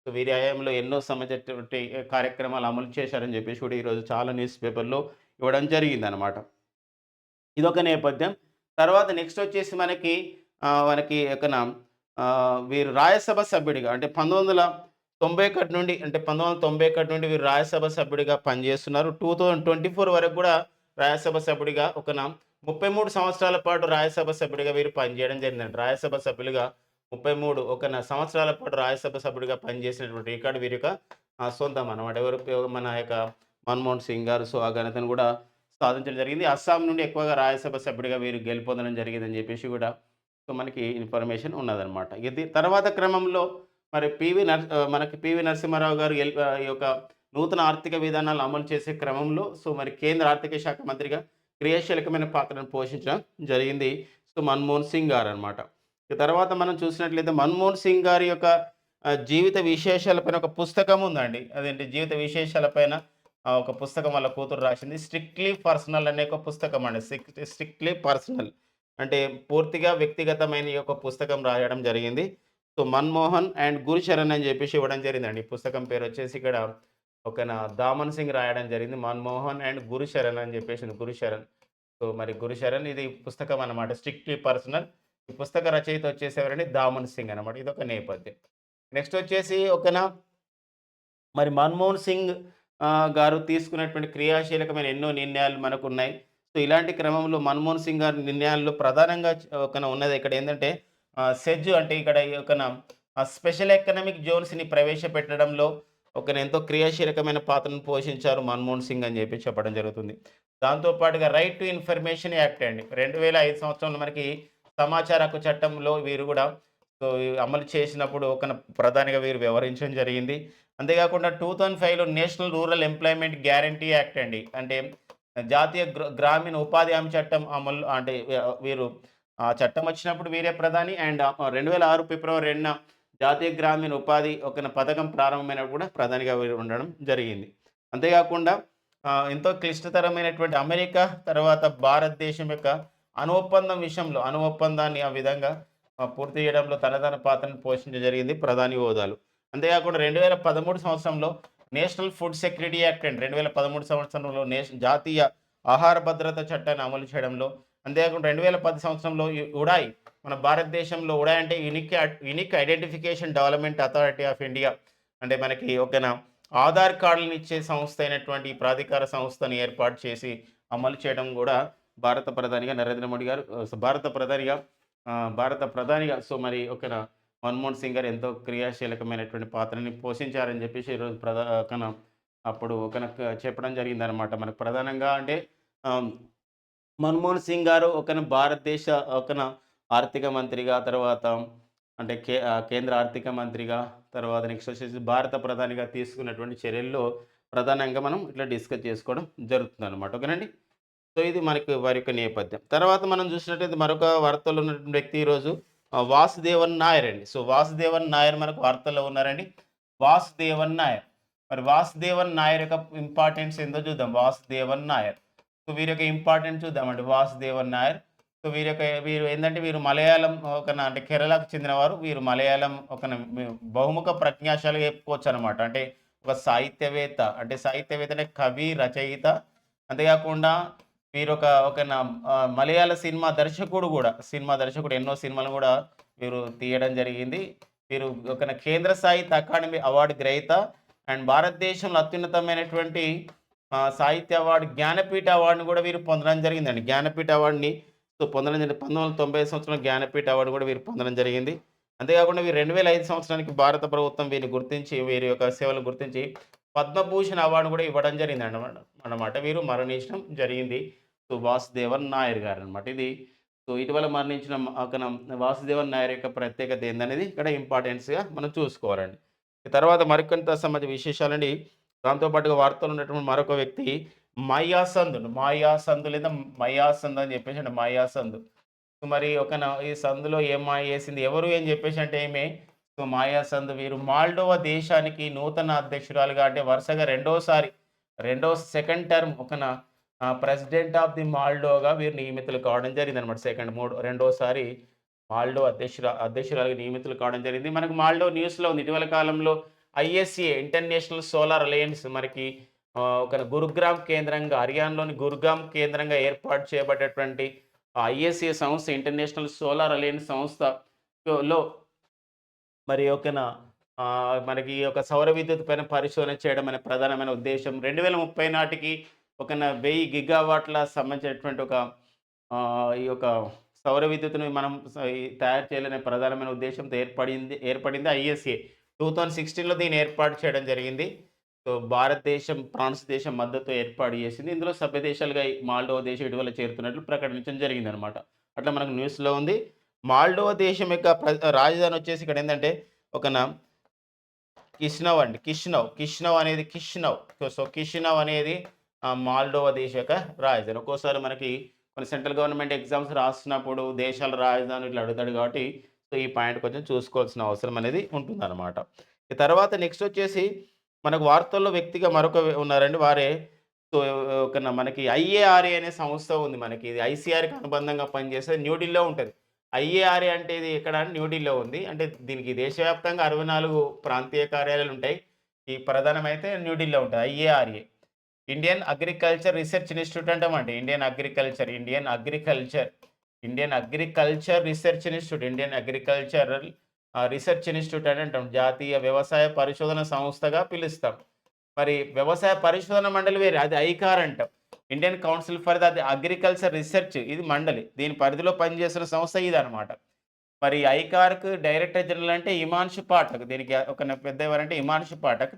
సో వీరి హయాంలో ఎన్నో సంబంధించినటువంటి కార్యక్రమాలు అమలు చేశారని చెప్పేసి కూడా ఈరోజు చాలా న్యూస్ పేపర్‌లో ఇవ్వడం జరిగిందనమాట. ఇదొక నేపథ్యం. తర్వాత నెక్స్ట్ వచ్చేసి మనకి వీరు రాజ్యసభ సభ్యుడిగా అంటే 1991 నుండి వీరు రాజ్యసభ సభ్యుడిగా పనిచేస్తున్నారు. 2024 వరకు కూడా రాజ్యసభ సభ్యుడిగా 33 సంవత్సరాల పాటు రాజ్యసభ సభ్యుడిగా వీరు పనిచేయడం జరిగిందండి. రాజ్యసభ సభ్యులుగా 33 సంవత్సరాల పాటు రాజ్యసభ సభ్యుడిగా పనిచేసినటువంటి రికార్డు వీరి యొక్క సొంతం అనమాట. మన యొక్క మన్మోహన్ సింగ్ గారు సో ఆ ఘనతను కూడా సాధించడం జరిగింది. అస్సాం నుండి ఎక్కువగా రాజ్యసభ సభ్యుడిగా వీరు గెలుపొందడం జరిగిందని చెప్పేసి కూడా సో మనకి ఇన్ఫర్మేషన్ ఉన్నదనమాట. ఇది తర్వాత క్రమంలో మరి పివి నరసింహారావు గారు ఈ యొక్క నూతన ఆర్థిక విధానాలను అమలు చేసే క్రమంలో సో మరి కేంద్ర ఆర్థిక శాఖ మంత్రిగా క్రియాశీలకమైన పాత్రను పోషించడం జరిగింది. సో మన్మోహన్ సింగ్ గారు అనమాట. తర్వాత మనం చూసినట్లయితే మన్మోహన్ సింగ్ గారి యొక్క జీవిత విశేషాలపైన ఒక పుస్తకం ఉందండి. అదేంటి జీవిత విశేషాలపైన ఒక పుస్తకం వాళ్ళ కూతురు రాసింది. స్ట్రిక్ట్లీ పర్సనల్ అనే ఒక పుస్తకం అండి. స్ట్రిక్ట్లీ పర్సనల్ అంటే పూర్తిగా వ్యక్తిగతమైన ఈ యొక్క పుస్తకం రాయడం జరిగింది. సో మన్మోహన్ అండ్ గురుచరణ్ అని చెప్పేసి ఇవ్వడం జరిగిందండి. ఈ పుస్తకం పేరు వచ్చేసి ఇక్కడ దామన్ సింగ్ రాయడం జరిగింది. మన్మోహన్ అండ్ గురుచరణ్ అని చెప్పేసి గురుచరణ్. సో మరి గురుచరణ్ ఇది పుస్తకం అనమాట. Strictly personal. ఈ పుస్తక రచయిత వచ్చేసి ఎవరండి దామన్ సింగ్ అనమాట. ఇదొక నేపథ్యం. నెక్స్ట్ వచ్చేసి మరి మన్మోహన్ సింగ్ గారు తీసుకున్నటువంటి క్రియాశీలకమైన ఎన్నో నిర్ణయాలు మనకున్నాయి. సో ఇలాంటి క్రమంలో మన్మోహన్ సింగ్ గారి నిర్ణయాల్లో ప్రధానంగా ఉన్నది ఇక్కడ ఏంటంటే సెజ్ అంటే ఇక్కడ స్పెషల్ ఎకనామిక్ జోన్స్‌ని ప్రవేశపెట్టడంలో ఎంతో క్రియాశీలకమైన పాత్రను పోషించారు మన్మోహన్ సింగ్ అని చెప్పి చెప్పడం జరుగుతుంది. దాంతో పాటుగా రైట్ టు ఇన్ఫర్మేషన్ యాక్ట్ అండి. 2005 సంవత్సరంలో మనకి సమాచార హక్కు చట్టంలో వీరు కూడా సో అమలు చేసినప్పుడు ప్రధానిగా వీరు వ్యవహరించడం జరిగింది. అంతేకాకుండా 2005లో national rural employment guarantee act అండి. అంటే జాతీయ గ్రామీణ ఉపాధి హామీ చట్టం అమలు అంటే వీరు ఆ చట్టం వచ్చినప్పుడు వీరే ప్రధాని. అండ్ 2006 ఫిబ్రవరి 2న జాతీయ గ్రామీణ ఉపాధి పథకం ప్రారంభమైనప్పుడు కూడా ప్రధానిగా వీరు ఉండడం జరిగింది. అంతేకాకుండా ఎంతో క్లిష్టతరమైనటువంటి అమెరికా తర్వాత భారతదేశం యొక్క అణు ఒప్పందాన్ని ఆ విధంగా పూర్తి చేయడంలో తనదైన పాత్రను పోషించడం జరిగింది ప్రధాని హోదాలో. అంతేకాకుండా 2013 సంవత్సరంలో నేషనల్ ఫుడ్ సెక్యూరిటీ యాక్ట్ అండి. 2013 సంవత్సరంలో జాతీయ ఆహార భద్రత చట్టాన్ని అమలు చేయడంలో, అంతేకాకుండా 2010 సంవత్సరంలో ఉడాయ్ మన భారతదేశంలో ఉడాయ్ అంటే unique identification development authority of India అంటే మనకి ఆధార్ కార్డులను ఇచ్చే సంస్థ అయినటువంటి ఈ ప్రాధికార సంస్థను ఏర్పాటు చేసి అమలు చేయడం కూడా భారత ప్రధానిగా నరేంద్ర మోడీ గారు భారత ప్రధానిగా సో మరి మన్మోహన్ సింగ్ గారు ఎంతో క్రియాశీలకమైనటువంటి పాత్రని పోషించారని చెప్పేసి ఈరోజు అప్పుడు చెప్పడం జరిగిందనమాట. మనకు ప్రధానంగా అంటే మన్మోహన్ సింగ్ గారు భారతదేశ ఆర్థిక మంత్రిగా తర్వాత అంటే కేంద్ర ఆర్థిక మంత్రిగా, తర్వాత నెక్స్ట్ వచ్చేసి భారత ప్రధానిగా తీసుకున్నటువంటి చర్యల్లో ప్రధానంగా మనం ఇట్లా డిస్కస్ చేసుకోవడం జరుగుతుందనమాట. ఓకేనండి. సో, ఇది మనకి వారి యొక్క నేపథ్యం. తర్వాత మనం చూసినట్టయితే మరొక వార్తల్లో ఉన్నటువంటి వ్యక్తి ఈరోజు వాసుదేవన్ నాయర్ అండి. సో, వాసుదేవన్ నాయర్ మనకు వార్తల్లో ఉన్నారండి. వాసుదేవన్ నాయర్. మరి వాసుదేవన్ నాయర్ యొక్క ఇంపార్టెన్స్ ఏందో చూద్దాం. వాసుదేవన్ నాయర్. సో, వీరి యొక్క ఇంపార్టెన్స్ చూద్దామండి. వాసుదేవన్ నాయర్. సో, వీరు ఏందంటే వీరు మలయాళం అంటే కేరళకు చెందినవారు. వీరు మలయాళం బహుముఖ ప్రజ్ఞాశాలిగా చెప్పుకోవచ్చనమాట. అంటే ఒక సాహిత్యవేత్త. అంటే సాహిత్యవేత్త అంటే కవి, రచయిత. అంతేకాకుండా వీరొక ఒక నా మలయాళ సినిమా దర్శకుడు ఎన్నో సినిమాలు గూడా వీరు తీయడం జరిగింది. వీరు ఒక కేంద్ర సాహిత్య అకాడమీ అవార్డు గ్రహీత అండ్ భారతదేశంలో అత్యున్నతమైనటువంటి సాహిత్య అవార్డు జ్ఞానపీఠ అవార్డుని గూడా వీరు పొందడం జరిగిందండి. జ్ఞానపీఠ అవార్డుని పొందడం జరిగింది. 1990 సంవత్సరంలో జ్ఞానపీఠ అవార్డు గూడా వీరు పొందడం జరిగింది. అంతేకాకుండా వీరు 2005 సంవత్సరానికి భారత ప్రభుత్వం వీరిని గుర్తించి, వీరి యొక్క సేవలు గుర్తించి పద్మభూషణ్ అవార్డు గూడా ఇవ్వడం జరిగిందనమాట. వీరు మరణించడం జరిగింది. సో, వాసుదేవన్ నాయర్ గారనమాట. ఇటీవల మరణించిన వాసుదేవన్ నాయర్ యొక్క ప్రత్యేకత ఏందనేది ఇక్కడ ఇంపార్టెన్స్‌గా మనం చూసుకోవాలండి. తర్వాత మరికొంత సంబంధించిన విశేషాలండి. దాంతో పాటుగా వార్తల్లో ఉన్నటువంటి మరొక వ్యక్తి మాయా సంధు లేదా మయా సంధు అని చెప్పేసి మాయా సంధు. సో, మరి ఈ సందులో ఏం మాయ చేసింది? ఎవరు అని చెప్పేసి అంటే ఈమె మాయా సంధు. వీరు మాల్డోవా దేశానికి నూతన అధ్యక్షురాలుగా అంటే వరుసగా second term president of the మాల్డోగా వీరు నియమితులు కావడం జరిగిందనమాట. రెండోసారి మాల్డో అధ్యక్షురాలుగా నియమితులు కావడం జరిగింది. మనకు మాల్డో న్యూస్‌లో ఉంది. ఇటీవల కాలంలో ఐఎస్ఏ ఇంటర్నేషనల్ సోలార్ అలయన్స్ మనకి గురుగ్రామ్ కేంద్రంగా హర్యానాలోని గురుగ్రామ్ కేంద్రంగా ఏర్పాటు చేయబడ్డటువంటి ఐఎస్ఏ సంస్థ ఇంటర్నేషనల్ సోలార్ అలయన్స్ సంస్థలో మరి మనకి సౌర విద్యుత్ పైన పరిశోధన చేయడం అనే ప్రధానమైన ఉద్దేశ్యం. 2030 నాటికి 1000 గిగావాట్ల సంబంధించినటువంటి ఈ యొక్క సౌర విద్యుత్తుని మనం తయారు చేయాలనే ప్రధానమైన ఉద్దేశంతో ఏర్పడింది ఐఎస్ఏ. 2016లో దీన్ని ఏర్పాటు చేయడం జరిగింది. సో, భారతదేశం, ఫ్రాన్స్ దేశం మద్దతుతో ఏర్పాటు చేసింది. ఇందులో సభ్య దేశాలుగా మాల్డోవా దేశం ఇటీవల చేరుతున్నట్లు ప్రకటించడం జరిగిందనమాట. అట్లా మనకు న్యూస్‌లో ఉంది. మాల్డోవా దేశం యొక్క రాజధాని వచ్చేసి ఇక్కడ ఏందంటే కిషినవ్ అండి. కిషినవ్ అనేది మాల్డోవా దేశం యొక్క రాజధాని. ఒక్కోసారి మనకి కొన్ని సెంట్రల్ గవర్నమెంట్ ఎగ్జామ్స్ రాస్తున్నప్పుడు దేశాల రాజధాని ఇట్లా అడుగుతాడు కాబట్టి సో, ఈ పాయింట్ కొంచెం చూసుకోవాల్సిన అవసరం అనేది ఉంటుందన్నమాట. తర్వాత నెక్స్ట్ వచ్చేసి మనకు వార్తల్లో వ్యక్తిగా మరొక ఉన్నారండి. వారే సో, మనకి ఐఏఆర్ఏ అనే సంస్థ ఉంది మనకి. ఇది ఐసీఆర్‌కి అనుబంధంగా పనిచేసేది న్యూఢిల్లీలో ఉంటది. ఐఏఆర్ఏ అంటే ఇది ఎక్కడ అంటే న్యూఢిల్లీలో ఉంది. అంటే దీనికి దేశవ్యాప్తంగా 64 ప్రాంతీయ కార్యాలయాలు ఉంటాయి. ఈ ప్రధానమైతే న్యూఢిల్లీలో ఉంటది IARA. Indian agriculture research institute అంటామండి. ఇండియన్ అగ్రికల్చర్ రీసెర్చ్ ఇన్‌స్టిట్యూట్ అని అంటాం. జాతీయ వ్యవసాయ పరిశోధన సంస్థగా పిలుస్తాం. మరి వ్యవసాయ పరిశోధన మండలి వేరే. అది ఐకార్ అంటాం. Indian council for the agriculture research ఇది మండలి. దీని పరిధిలో పనిచేస్తున్న సంస్థ ఇదనమాట. మరి ఐకార్‌కు డైరెక్టర్ జనరల్ అంటే హిమాంశు పాఠక్. దీనికి పెద్ద ఎవరంటే హిమాంశు పాఠక్.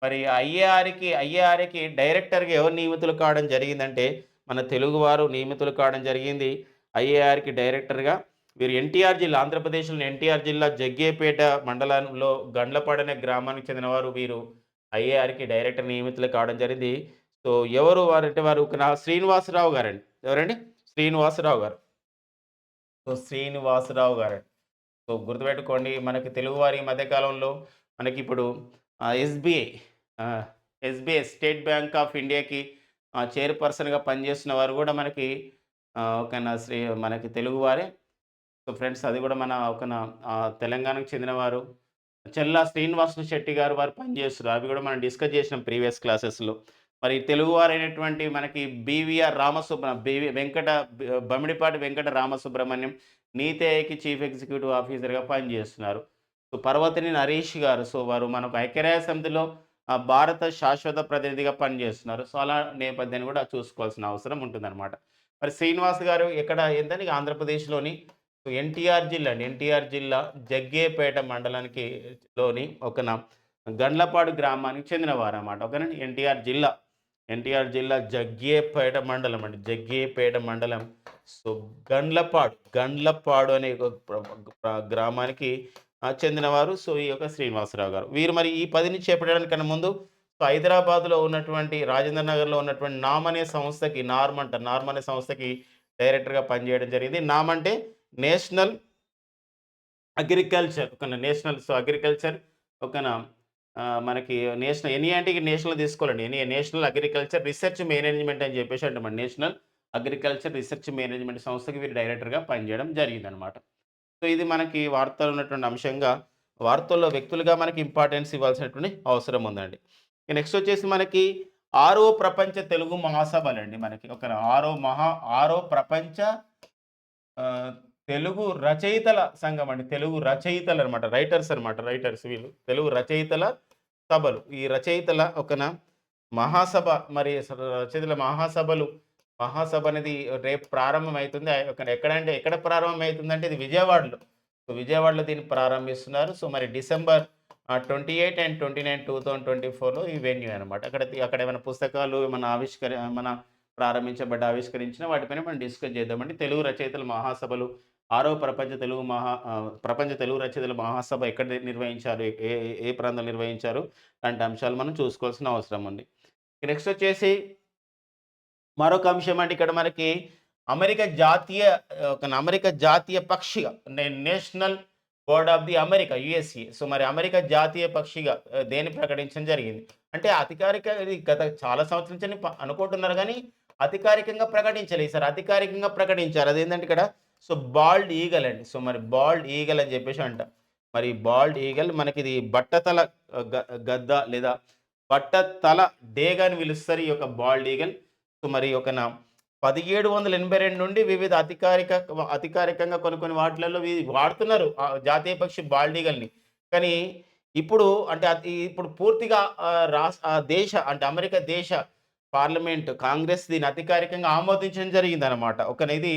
మరి ఐఏఆర్ఏకి డైరెక్టర్‌గా ఎవరు నియమితులు కావడం జరిగిందంటే, మన తెలుగువారు నియమితులు కావడం జరిగింది. ఐఏఆర్‌కి డైరెక్టర్‌గా వీరు ఆంధ్రప్రదేశ్‌లోని ఎన్టీఆర్ జిల్లా జగ్గయ్యపేట మండలంలో గండ్లపాడు అనే గ్రామానికి చెందినవారు వీరు ఐఏఆర్‌కి డైరెక్టర్ నియమితులు కావడం జరిగింది. సో, ఎవరు వారంటే వారు శ్రీనివాసరావు గారండి. ఎవరండి? శ్రీనివాసరావు గారు. శ్రీనివాసరావు గారండి. సో, గుర్తుపెట్టుకోండి మనకి తెలుగువారు ఈ మధ్య కాలంలో మనకిప్పుడు ఎస్‌బీఐ స్టేట్ బ్యాంక్ ఆఫ్ ఇండియాకి చైర్‌పర్సన్‌గా పనిచేస్తున్న వారు గూడా మనకి మనకి తెలుగువారే. సో, ఫ్రెండ్స్ అది గూడా మన తెలంగాణకు చెందినవారు. చెల్లా శ్రీనివాసులు శెట్టి గారు వారు పనిచేస్తున్నారు. అవి గూడా మనం డిస్కస్ చేసినాం ప్రీవియస్ క్లాసెస్‌లో. మరి తెలుగువారైనటువంటి మనకి బమిడిపాటి వెంకట రామసుబ్రహ్మణ్యం నీతి ఆయోగ్‌కి చీఫ్ ఎగ్జిక్యూటివ్ ఆఫీసర్‌గా పనిచేస్తున్నారు. సో, పర్వతిని నరేష్ గారు. సో, వారు మనకు ఐక్యరాజ్య సమితిలో భారత శాశ్వత ప్రతినిధిగా పనిచేస్తున్నారు. సో, అలా నేపథ్యాన్ని కూడా చూసుకోవాల్సిన అవసరం ఉంటుందన్నమాట. మరి శ్రీనివాస్ గారు ఏంటంటే ఆంధ్రప్రదేశ్‌లోని ఎన్టీఆర్ జిల్లా జగ్గయ్యపేట మండలానికి లోని గండ్లపాడు గ్రామానికి చెందినవారన్నమాట. ఓకేనండి. ఎన్టీఆర్ జిల్లా జగ్గయ్యపేట మండలం అండి. జగ్గయ్యపేట మండలం. సో, గండ్లపాడు అనే ఒక గ్రామానికి చెందినవారు. సో, ఈ యొక్క శ్రీనివాసరావు గారు. వీరు మరి ఈ పనిని చేపట్టడానికన్నా ముందు సో, హైదరాబాద్‌లో ఉన్నటువంటి రాజేంద్ర నగర్‌లో ఉన్నటువంటి నార్మ్ అనే సంస్థకి డైరెక్టర్‌గా పనిచేయడం జరిగింది. నామ్ అంటే నేషనల్ అగ్రికల్చర్ అగ్రికల్చర్ ఒకన మనకి ఎనీ అంటే నేషనల్ తీసుకోవాలండి. నేషనల్ అగ్రికల్చర్ రిసర్చ్ మేనేజ్మెంట్ అని చెప్పేసి అంటామండి. నేషనల్ అగ్రికల్చర్ రిసర్చ్ మేనేజ్మెంట్ సంస్థకి వీరు డైరెక్టర్‌గా పనిచేయడం జరిగిందనమాట. సో, ఇది మనకి వార్తల్లో ఉన్నటువంటి అంశంగా, వార్తల్లో వ్యక్తులుగా మనకి ఇంపార్టెన్స్ ఇవ్వాల్సినటువంటి అవసరం ఉందండి. నెక్స్ట్ వచ్చేసి మనకి 6వ ప్రపంచ తెలుగు మహాసభలండి మనకి. ఆరో ప్రపంచ ఆహ్, తెలుగు రచయితల సంఘం అండి. తెలుగు రచయితలనమాట. రైటర్స్ వీళ్ళు. తెలుగు రచయితల సభలు. ఈ రచయితల మహాసభ మరి రచయితల మహాసభ అనేది రేపు ప్రారంభమైతుంది. ఎక్కడ ప్రారంభమైతుందంటే ఇది విజయవాడలో. సో, విజయవాడలో దీన్ని ప్రారంభిస్తున్నారు. సో, మరి డిసెంబర్ 28 అండ్ 29, 2024లో ఈ వెన్యూ అనమాట. అక్కడ ఏమైనా పుస్తకాలు ఏమన్నా ఆవిష్కరించిన వాటిపైన మనం డిస్కస్ చేద్దామండి. తెలుగు రచయితల మహాసభలు 6వ ప్రపంచ తెలుగు రచయితల మహాసభ ఎక్కడ నిర్వహించారు? ఏ ఏ ప్రాంతంలో నిర్వహించారు? లాంటి అంశాలు మనం చూసుకోవాల్సిన అవసరం ఉంది. నెక్స్ట్ వచ్చేసి మరొక అంశం అంటే ఇక్కడ మనకి అమెరికా జాతీయ పక్షిగా national bird of the America USA. So, మరి అమెరికా జాతీయ పక్షిగా దేన్ని ప్రకటించడం జరిగింది. అంటే ఇది గత చాలా సంవత్సరాల నుంచి అనుకుంటున్నారు గానీ, అధికారికంగా ప్రకటించలే. ఈసారి అధికారికంగా ప్రకటించారు. అదేంటంటే ఇక్కడ సో, బాల్డ్ ఈగల్ అండి. సో, మరి బాల్డ్ ఈగల్ అని చెప్పేసి అంటాం. మరి బాల్డ్ ఈగల్ మనకిది బట్టతల గద్ద లేదా బట్టతల డేగ అని పిలుస్తారు ఈ యొక్క బాల్డ్ ఈగల్. సో, మరి 1782 నుండి వివిధ అధికారికంగా కొన్ని వాటిలలో వాడుతున్నారు జాతీయ పక్షి బాల్డ్ ఈగల్‌ని. కానీ ఇప్పుడు పూర్తిగా అమెరికా దేశ పార్లమెంట్ కాంగ్రెస్ దీన్ని అధికారికంగా ఆమోదించడం జరిగిందనమాట. ఇది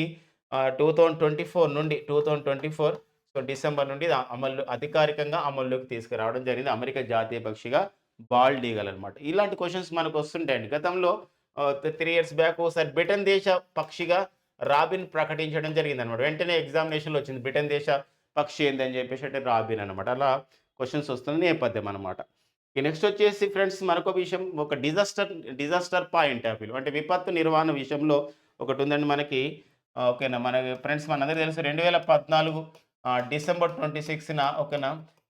2024 సో, డిసెంబర్ నుండి ఇది అధికారికంగా అమల్లోకి తీసుకురావడం జరిగింది. అమెరికా జాతీయ పక్షిగా బాల్డ్ ఈగల్ అనమాట. ఇలాంటి క్వెషన్స్ మనకు వస్తుంటాయండి. గతంలో 3 ఇయర్స్ బ్యాక్ ఒకసారి బ్రిటన్ దేశ పక్షిగా రాబిన్ ప్రకటించడం జరిగిందనమాట. వెంటనే ఎగ్జామినేషన్‌లో వచ్చింది. బ్రిటన్ దేశ పక్షి ఏందని చెప్పేసి అంటే రాబిన్ అనమాట. అలా క్వెషన్స్ వస్తున్న నేపథ్యం అనమాట. నెక్స్ట్ వచ్చేసి ఫ్రెండ్స్ మరొక విషయం ఒక డిజాస్టర్ పాయింట్ ఆఫ్ వ్యూ అంటే విపత్తు నిర్వహణ విషయంలో ఒకటుందండి మనకి. ఓకేనా. మనకి ఫ్రెండ్స్ మనందరికీ తెలుసు 2014 డిసెంబర్ 26న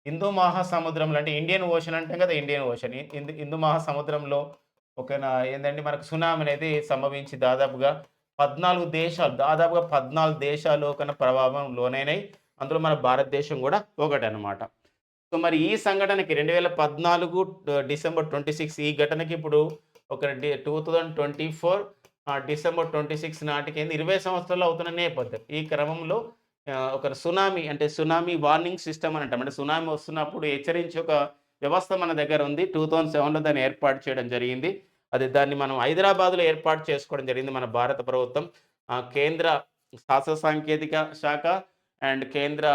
హిందూ మహాసముద్రంలో అంటే ఇండియన్ ఓషన్ అంటాం కదా! Indian ocean. హిందూ మహాసముద్రంలో ఏందండి మనకు సునామీ అనేది సంభవించి దాదాపుగా 14 దేశాలు ప్రభావం లోనైనాయి. అందులో మన భారతదేశం కూడా ఒకటనమాట. సో, మరి ఈ సంఘటనకి 2014 డిసెంబర్ 26 ఈ ఘటనకి ఇప్పుడు 2024 డిసెంబర్ 26 నాటికి 20 సంవత్సరాలు అవుతున్న నేపథ్యం. ఈ క్రమంలో సునామీ వార్నింగ్ సిస్టమ్ అని అంటాం. అంటే సునామీ వస్తున్నప్పుడు హెచ్చరించే ఒక వ్యవస్థ మన దగ్గర ఉంది. 2007లో దాన్ని ఏర్పాటు చేయడం జరిగింది. దాన్ని మనం హైదరాబాద్‌లో ఏర్పాటు చేసుకోవడం జరిగింది మన భారత ప్రభుత్వం. కేంద్ర శాస్త్ర సాంకేతిక శాఖ అండ్ కేంద్ర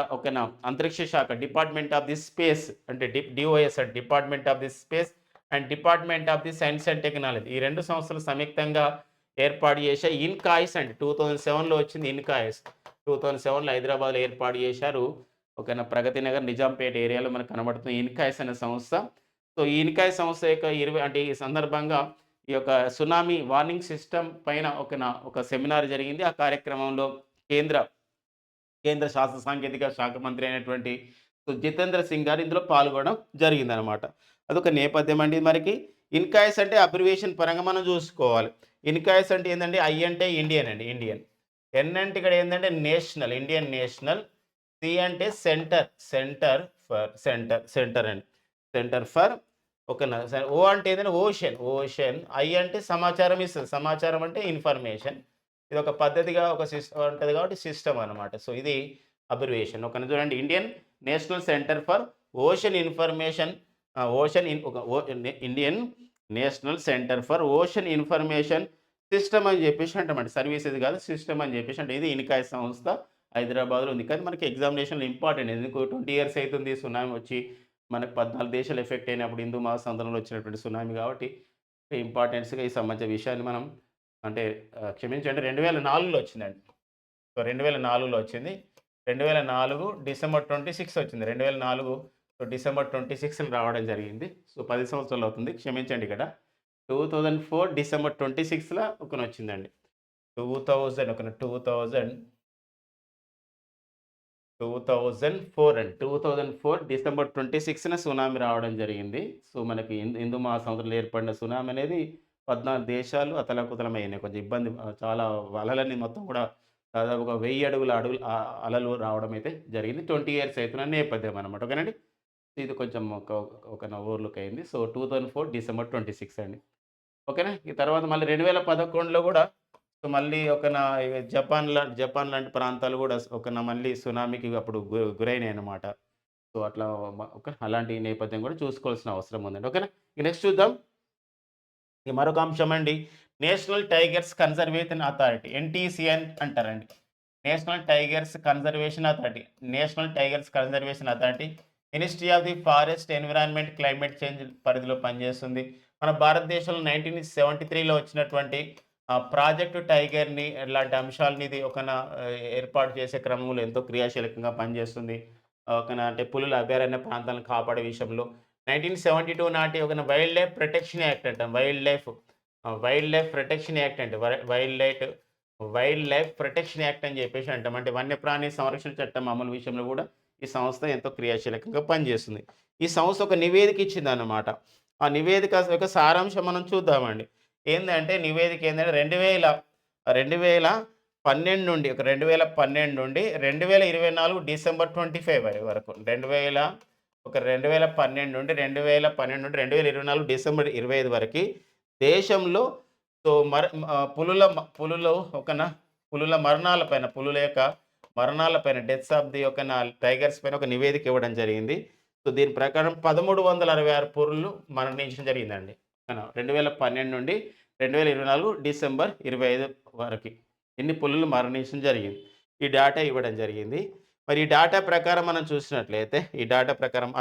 అంతరిక్ష శాఖ డిపార్ట్మెంట్ ఆఫ్ ది స్పేస్ అంటే డిఓఎస్ అంటే department of the space and department of the science and technology ఈ 2 సంస్థలు సంయుక్తంగా ఏర్పాటు చేసే ఇన్కాయిస్ అండి. 2007లో వచ్చింది ఇన్కాయిస్. 2007లో హైదరాబాద్‌లో ఏర్పాటు చేశారు. ప్రగతి నగర్, నిజాంపేట ఏరియాలో మనకు కనబడుతుంది ఇన్కాయిస్ అనే సంస్థ. సో, ఈ ఇన్కాయిస్ సంస్థ యొక్క ఈ సందర్భంగా ఈ యొక్క సునామీ వార్నింగ్ సిస్టమ్ పైన ఒక సెమినార్ జరిగింది. ఆ కార్యక్రమంలో కేంద్ర శాస్త్ర సాంకేతిక శాఖ మంత్రి అయినటువంటి జితేంద్ర సింగ్ గారు ఇందులో పాల్గొనడం జరిగిందనమాట. అదొక నేపథ్యం అండి మనకి. ఇన్కాయిస్ అంటే అబ్రివియేషన్ పరంగా మనం చూసుకోవాలి. ఇన్కాయిస్ అంటే ఏందంటే ఐ అంటే ఇండియన్ అండి. ఇండియన్. ఎన్ అంటే ఇక్కడ ఏందంటే నేషనల్, ఇండియన్ నేషనల్. సి అంటే సెంటర్ అండి. సెంటర్ ఫర్ ఓ అంటే ఏంటంటే ఓషన్. ఐ అంటే సమాచారం ఇస్తది. సమాచారం అంటే ఇన్ఫర్మేషన్. ఇది ఒక పద్ధతిగా ఒక సిస్టమ్ ఉంటది కాబట్టి సిస్టమ్ అనమాట. సో, ఇది అబ్రివియేషన్. చూడండి Indian national centre for ocean information Indian national centre for ocean information system అని చెప్పేసి అంటామండి. సర్వీసెస్ కాదు సిస్టమ్ అని చెప్పేసి అంటే ఇది ఇన్కాయ్ సంస్థ హైదరాబాద్‌లో ఉంది. కానీ మనకి ఎగ్జామినేషన్‌లో ఇంపార్టెంట్. ఎందుకు 20 ఇయర్స్ అయితుంది సునామీ వచ్చి. మనకు 14 దేశాలు ఎఫెక్ట్ అయినప్పుడు హిందూ మహాసముద్రంలో వచ్చినటువంటి సునామీ కాబట్టి ఇంపార్టెన్స్‌గా ఈ సంబంధించిన విషయాన్ని మనం అంటే క్షమించండి 2004లో వచ్చిందండి. సో, 2004లో వచ్చింది. 2004 డిసెంబర్ 26 వచ్చింది. 2004 సో, డిసెంబర్ 26న రావడం జరిగింది. సో, 10 సంవత్సరాలు అవుతుంది. క్షమించండి ఇక్కడ. 2004 డిసెంబర్ 26ల ఒకనొచ్చిందండి. 2000 ఒక 2004 అండి. 2004 డిసెంబర్ 26న సునామీ రావడం జరిగింది. సో, మనకి హిందూ మహాసముద్రంలో ఏర్పడిన సునామీ అనేది 14 దేశాలు అతలాకుతలమయినాయి. కొంచెం ఇబ్బంది చాలా అలలన్నీ మొత్తం కూడా దాదాపుగా 1000 అడుగుల అలలు రావడం అయితే జరిగింది. 20 ఇయర్స్ అయితున్న నేపథ్యం అనమాట. ఓకేనండి. ఇది కొంచెం ఒక ఓవర్‌లుక్ అయింది. సో, 2004 డిసెంబర్ 26 అండి. ఓకేనా. ఈ తర్వాత మళ్ళీ 2011లో గూడా సో, మళ్ళీ జపాన్ లాంటి ప్రాంతాలు గూడా మళ్ళీ సునామీకి అప్పుడు గురైనాయన్నమాట. సో, అట్లా ఓకే. అలాంటి నేపథ్యం గూడా చూసుకోవాల్సిన అవసరం ఉందండి. ఓకేనా. ఇక నెక్స్ట్ చూద్దాం. ఇక మరొక అంశం అండి. నేషనల్ టైగర్స్ కన్జర్వేషన్ అథారిటీ ఎన్‌టీసీఎన్ అంటారండి. National tigers conservation authority. National tigers conservation authority ministry of the forest, environment, climate change పరిధిలో పనిచేస్తుంది. మన భారతదేశంలో 1973లో వచ్చినటువంటి ప్రాజెక్ట్ టైగర్‌ని ఇలాంటి అంశాలని ఇది ఏర్పాటు చేసే క్రమంలో ఎంతో క్రియాశీలకంగా పనిచేస్తుంది. అంటే పులుల అభయారణ్య ప్రాంతాలను కాపాడే విషయంలో 1972 నాటి వైల్డ్ లైఫ్ ప్రొటెక్షన్ యాక్ట్ అంటాం. వైల్డ్ లైఫ్ ప్రొటెక్షన్ యాక్ట్ అంటే వైల్డ్ లైఫ్ ప్రొటెక్షన్ యాక్ట్ అని చెప్పేసి అంటాం. అంటే వన్యప్రాణి సంరక్షణ చట్టం అమలు విషయంలో కూడా ఈ సంస్థ ఎంతో క్రియాశీలకంగా పనిచేస్తుంది. ఈ సంస్థ ఒక నివేదిక ఇచ్చిందన్నమాట. ఆ నివేదిక యొక్క సారాంశం మనం చూద్దామండి. ఏందంటే నివేదిక ఏందంటే 2012 నుండి 2012 నుండి 2024 డిసెంబర్ 25 వరకు 2012 నుండి 2024 డిసెంబర్ 25 వరకి దేశంలో సో, పులుల మరణాలపైన, పులుల యొక్క మరణాలపైన డెత్స్ ఆఫ్ ది టైగర్స్ పైన ఒక నివేదిక ఇవ్వడం జరిగింది. సో, దీని ప్రకారం 1366 పులులు మరణించడం జరిగిందండి. 2012 నుండి 2024 డిసెంబర్ 25 వరకి ఎన్ని పులులు మరణించడం జరిగింది. ఈ డేటా ఇవ్వడం జరిగింది. మరి ఈ డేటా ప్రకారం మనం చూసినట్లయితే ఈ డేటా ప్రకారం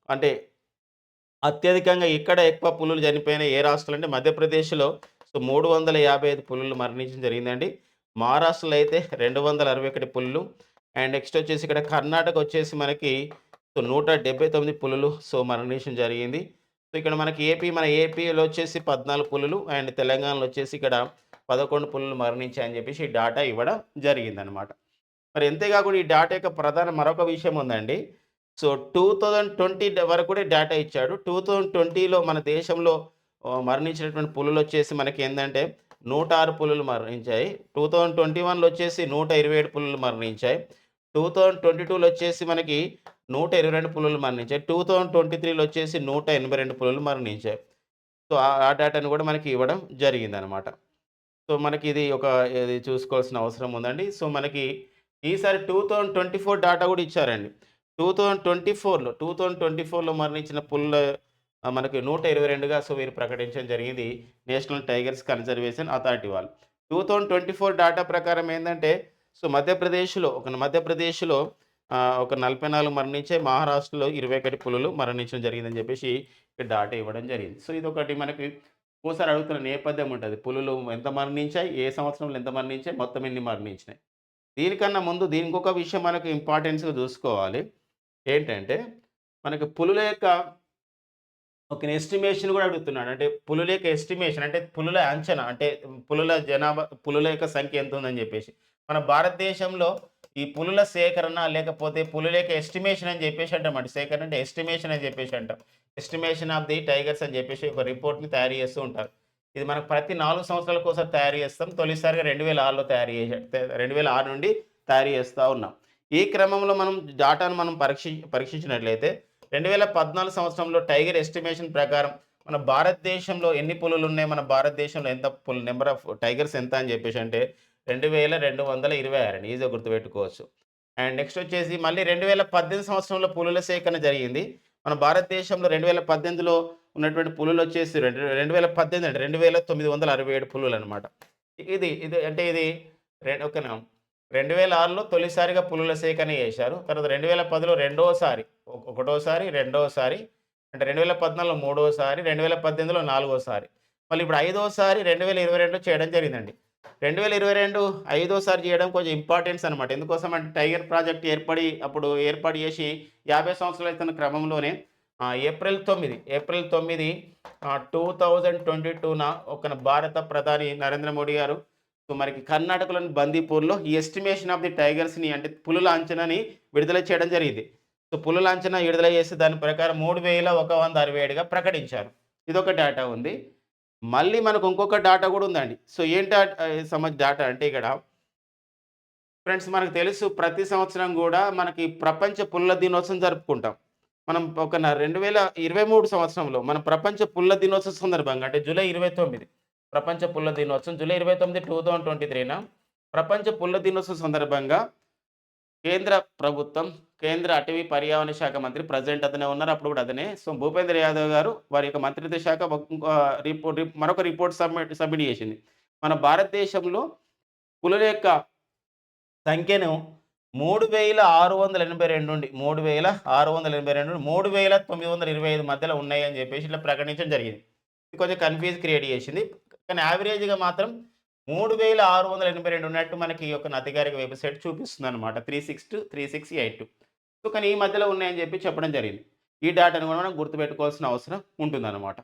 అంటే అత్యధికంగా ఇక్కడ ఎక్కువ పులులు చనిపోయిన ఏ రాష్ట్రాలు అంటే మధ్యప్రదేశ్‌లో సో, 355 పులులు మరణించడం జరిగిందండి. మహారాష్ట్రలో అయితే 261 పులులు. అండ్ నెక్స్ట్ వచ్చేసి ఇక్కడ కర్ణాటక వచ్చేసి మనకి సో, 179 పులులు సో, మరణించడం జరిగింది. సో, ఇక్కడ మనకి మన ఏపీలో వచ్చేసి 14 పులులు అండ్ తెలంగాణలో వచ్చేసి ఇక్కడ 11 పులులు మరణించాయని చెప్పేసి ఈ డేటా ఇవ్వడం జరిగిందనమాట. మరి అంతే కాకుండా ఈ డేటా యొక్క ప్రధాన మరొక విషయం ఉందండి. సో, 2020 వరకు కూడా డేటా ఇచ్చాడు. 2020లో మన దేశంలో మరణించినటువంటి పులులొచ్చేసి మనకేందంటే 106 పులులు మరణించాయి. 2021లో వచ్చేసి 127 పులులు మరణించాయి. 2022లో వచ్చేసి మనకి 122 పులులు మరణించాయి. 2023లో వచ్చేసి 182 పులులు మరణించాయి. సో, ఆ డేటాను కూడా మనకి ఇవ్వడం జరిగిందనమాట. సో, మనకి ఇది చూసుకోవాల్సిన అవసరం ఉందండి. సో, మనకి ఈసారి 2024 డాటా కూడా ఇచ్చారండి. 2024లో మరణించిన పులుల మనకి 122గా సో, వీరు ప్రకటించడం జరిగింది. నేషనల్ టైగర్స్ కన్జర్వేషన్ అథారిటీ వాళ్ళు. 2024 డాటా ప్రకారం ఏందంటే సో, మధ్యప్రదేశ్‌లో 44 మరణించాయి. మహారాష్ట్రలో 21 పులులు మరణించడం జరిగిందని చెప్పేసి ఇక్కడ డాటా ఇవ్వడం జరిగింది. సో, ఇదొకటి మనకి ఒక్కోసారి అడుగుతున్న నేపథ్యం ఉంటది. పులులు ఎంత మరణించాయి? ఏ సంవత్సరంలో ఎంత మరణించాయి? మొత్తం ఎన్ని మరణించినాయి? దీనికన్నా ముందు ఇంకొక విషయం మనకు ఇంపార్టెన్స్‌గా చూసుకోవాలి. ఏంటంటే, మనకి పులుల యొక్క ఒక ఎస్టిమేషన్ గూడా అడుగుతున్నాడు. అంటే పులుల యొక్క ఎస్టిమేషన్ అంటే పులుల అంచనా అంటే పులుల యొక్క సంఖ్య ఎంతుందని జెప్పేసి. మన భారతదేశంలో ఈ పులుల సేకరణ లేకపోతే పులుల యొక్క ఎస్టిమేషన్ అని జెప్పేసి అంటామండి. సేకరణ అంటే ఎస్టిమేషన్ అని జెప్పేసి అంటాం. ఎస్టిమేషన్ ఆఫ్ ది టైగర్స్ అని జెప్పేసి ఒక రిపోర్ట్‌ని తయారు జేస్తూ ఉంటారు. ఇది మనకు ప్రతి 4 సంవత్సరాలకోసారి తయారు జేస్తాం. తొలిసారిగా 2006లో 2006 నుండి తయారు జేస్తా ఉన్నాం. ఈ క్రమంలో మనం డేటాను పరీక్షించినట్లయితే 2014 సంవత్సరంలో టైగర్ ఎస్టిమేషన్ ప్రకారం మన భారతదేశంలో ఎన్ని పులులున్నాయి? మన భారతదేశంలో నంబర్ ఆఫ్ టైగర్స్ ఎంత అని జెప్పేసి అంటే 2226 అండి. ఈజీగా గుర్తుపెట్టుకోవచ్చు. అండ్ నెక్స్ట్ వచ్చేసి మళ్ళీ 2018 సంవత్సరంలో పులుల సేకరణ జరిగింది. మన భారతదేశంలో 2018లో ఉన్నటువంటి పులులొచ్చేసి 2018 అంటే 2967 పులులనమాట. ఇది అంటే ఇది ఓకేనా. 2006లో తొలిసారిగా పులుల సేకరణ చేశారు. తర్వాత 2010లో రెండోసారి, ఒకటోసారి, రెండోసారి అంటే 2014లో మూడోసారి, 2018లో నాలుగోసారి. మళ్ళీ ఇప్పుడు ఐదోసారి 2022లో చేయడం జరిగిందండి. 2022 ఐదోసారి చేయడం కొంచెం ఇంపార్టెన్స్ అనమాట. ఎందుకోసం అంటే టైగర్ ప్రాజెక్ట్ ఏర్పాటు చేసి 50 సంవత్సరాలు అవుతున్న క్రమంలోనే ఏప్రిల్ 9 2022న భారత ప్రధాని నరేంద్ర మోడీ గారు సో మనకి కర్ణాటకలోని బందీపూర్‌లో ఈ ఎస్టిమేషన్ ఆఫ్ ది టైగర్స్‌ని అంటే పులుల అంచనాని విడుదల చేయడం జరిగింది. సో పులుల అంచనా విడుదల చేసి దాని ప్రకారం 3167గా ప్రకటించారు. ఇదొక డేటా ఉంది. మళ్ళీ మనకు ఇంకొక డాటా గూడా ఉందండి. సో ఏం డాటా అంటే ఇక్కడ ఫ్రెండ్స్ మనకు తెలుసు ప్రతి సంవత్సరం గూడా మనకి ప్రపంచ పుల్ల దినోత్సవం జరుపుకుంటాం. మనం 2023 సంవత్సరంలో మన ప్రపంచ పుల్ల దినోత్సవం సందర్భంగా అంటే జూలై 29 ప్రపంచ పుల్ల దినోత్సవం జూలై 29, 2023న ప్రపంచ పుల్ల దినోత్సవం సందర్భంగా కేంద్ర ప్రభుత్వం, కేంద్ర అటవీ పర్యావరణ శాఖ మంత్రి ప్రెజెంట్ అతనే ఉన్నారు. అప్పుడు కూడా అతనే. సో, భూపేంద్ర యాదవ్ గారు వారి యొక్క మంత్రిత్వ శాఖ మరొక రిపోర్ట్ సబ్మిట్ చేసింది. మన భారతదేశంలో పులుల యొక్క సంఖ్యను 3682 నుండి 3925 మధ్యలో ఉన్నాయని చెప్పేసి ఇట్లా ప్రకటించడం జరిగింది. ఇది కొంచెం కన్‌ఫ్యూజ్ క్రియేట్ చేసింది. కానీ యావరేజ్‌గా మాత్రం 3682 ఉన్నట్టు మనకి ఈ యొక్క అధికారిక వెబ్‌సైట్ చూపిస్తుందనమాట. 3682. సో, కానీ ఈ మధ్యలో ఉన్నాయని చెప్పడం జరిగింది. ఈ డేటాను కూడా మనం గుర్తుపెట్టుకోవాల్సిన అవసరం ఉంటుందనమాట.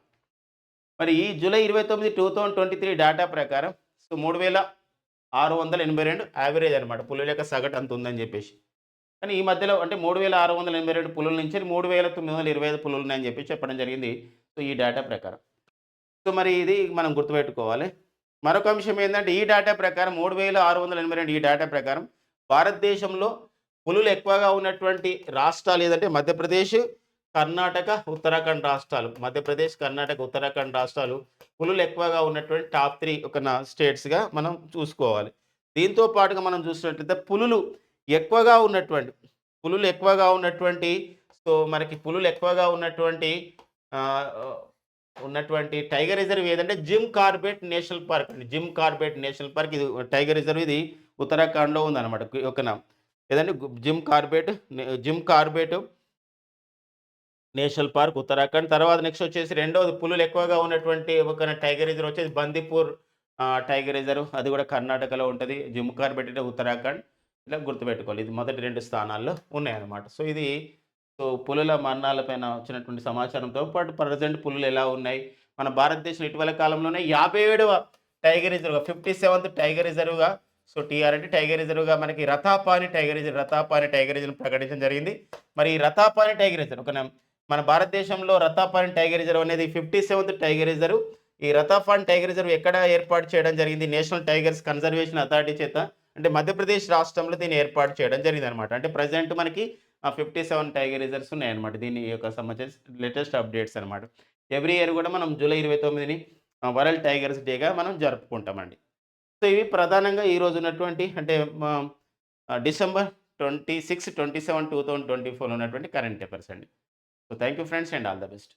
మరి ఈ జూలై 29, 2023 డేటా ప్రకారం సో 3682 యావరేజ్ అనమాట. పులుల యొక్క సగటు అంత ఉందని చెప్పేసి. కానీ ఈ మధ్యలో అంటే 3682 పులుల నుంచి 3925 పులులు ఉన్నాయని చెప్పడం జరిగింది. సో, ఈ డేటా ప్రకారం. సో, మరి ఇది మనం గుర్తుపెట్టుకోవాలి. మరొక అంశం ఏందంటే ఈ డేటా ప్రకారం 3682 ఈ డేటా ప్రకారం భారతదేశంలో పులులు ఎక్కువగా ఉన్నటువంటి రాష్ట్రాలు ఏదంటే మధ్యప్రదేశ్, కర్ణాటక, ఉత్తరాఖండ్ రాష్ట్రాలు. మధ్యప్రదేశ్, కర్ణాటక, ఉత్తరాఖండ్ రాష్ట్రాలు పులులు ఎక్కువగా ఉన్నటువంటి టాప్ 3 స్టేట్స్‌గా మనం చూసుకోవాలి. దీంతో పాటుగా మనం చూసినట్లయితే ఎక్కువగా ఉన్నటువంటి సో, మనకి ఉన్నటువంటి టైగర్ రిజర్వ్ ఏదంటే జిమ్ కార్బెట్ నేషనల్ పార్క్ అండి. జిమ్ కార్బెట్ నేషనల్ పార్క్ ఇది టైగర్ రిజర్వ్ ఇది ఉత్తరాఖండ్‌లో ఉందన్నమాట. ఏదంటే Jim Corbett national park Uttarakhand. తర్వాత నెక్స్ట్ వచ్చేసి రెండోది పులులు ఎక్కువగా ఉన్నటువంటి టైగర్ రిజర్వ్ వచ్చేసి బందీపూర్ టైగర్ రిజర్వ్ అది కూడా కర్ణాటకలో ఉంటది. జిమ్ కార్బెట్ అంటే ఉత్తరాఖండ్. ఇలా గుర్తుపెట్టుకోవాలి. ఇది మొదటి 2 స్థానాల్లో ఉన్నాయన్నమాట. సో పులుల మరణాలపైన వచ్చినటువంటి సమాచారంతో పాటు ప్రెజెంట్ పులులు ఎలా ఉన్నాయి? మన భారతదేశం ఇటీవల కాలంలోనే 57వ టైగర్ రిజర్వ్‌గా 57th టైగర్ రిజర్వ్‌గా సో టీఆర్ అంటే టైగర్ రిజర్వ్‌గా మనకి రతాపాని టైగర్ రిజర్వ్ ప్రకటించడం జరిగింది. మరి ఈ రతాపాని టైగర్ రిజర్వ్ మన భారతదేశంలో రతాపాని టైగర్ రిజర్వ్ అనేది 57th టైగర్ రిజర్వ్. ఈ రతాపాని టైగర్ రిజర్వ్ ఎక్కడ ఏర్పాటు చేయడం జరిగింది? నేషనల్ టైగర్స్ కన్జర్వేషన్ అథారిటీ చేత అంటే మధ్యప్రదేశ్ రాష్ట్రంలో దీన్ని ఏర్పాటు చేయడం జరిగిందనమాట. అంటే ప్రెజెంట్ మనకి 57 టైగర్ రిజర్వ్స్ ఉన్నాయన్నమాట. దీని యొక్క సంబంధించి లేటెస్ట్ అప్డేట్స్ అనమాట. ఎవ్రీ ఇయర్ కూడా మనం జూలై 29ని వరల్డ్ టైగర్స్ డేగా మనం జరుపుకుంటామండి. సో, ఇవి ప్రధానంగా ఈరోజు ఉన్నటువంటి అంటే డిసెంబర్ 26, 27, 2024లో ఉన్నటువంటి కరెంట్ అఫైర్స్ అండి. So, thank you friends and all the best.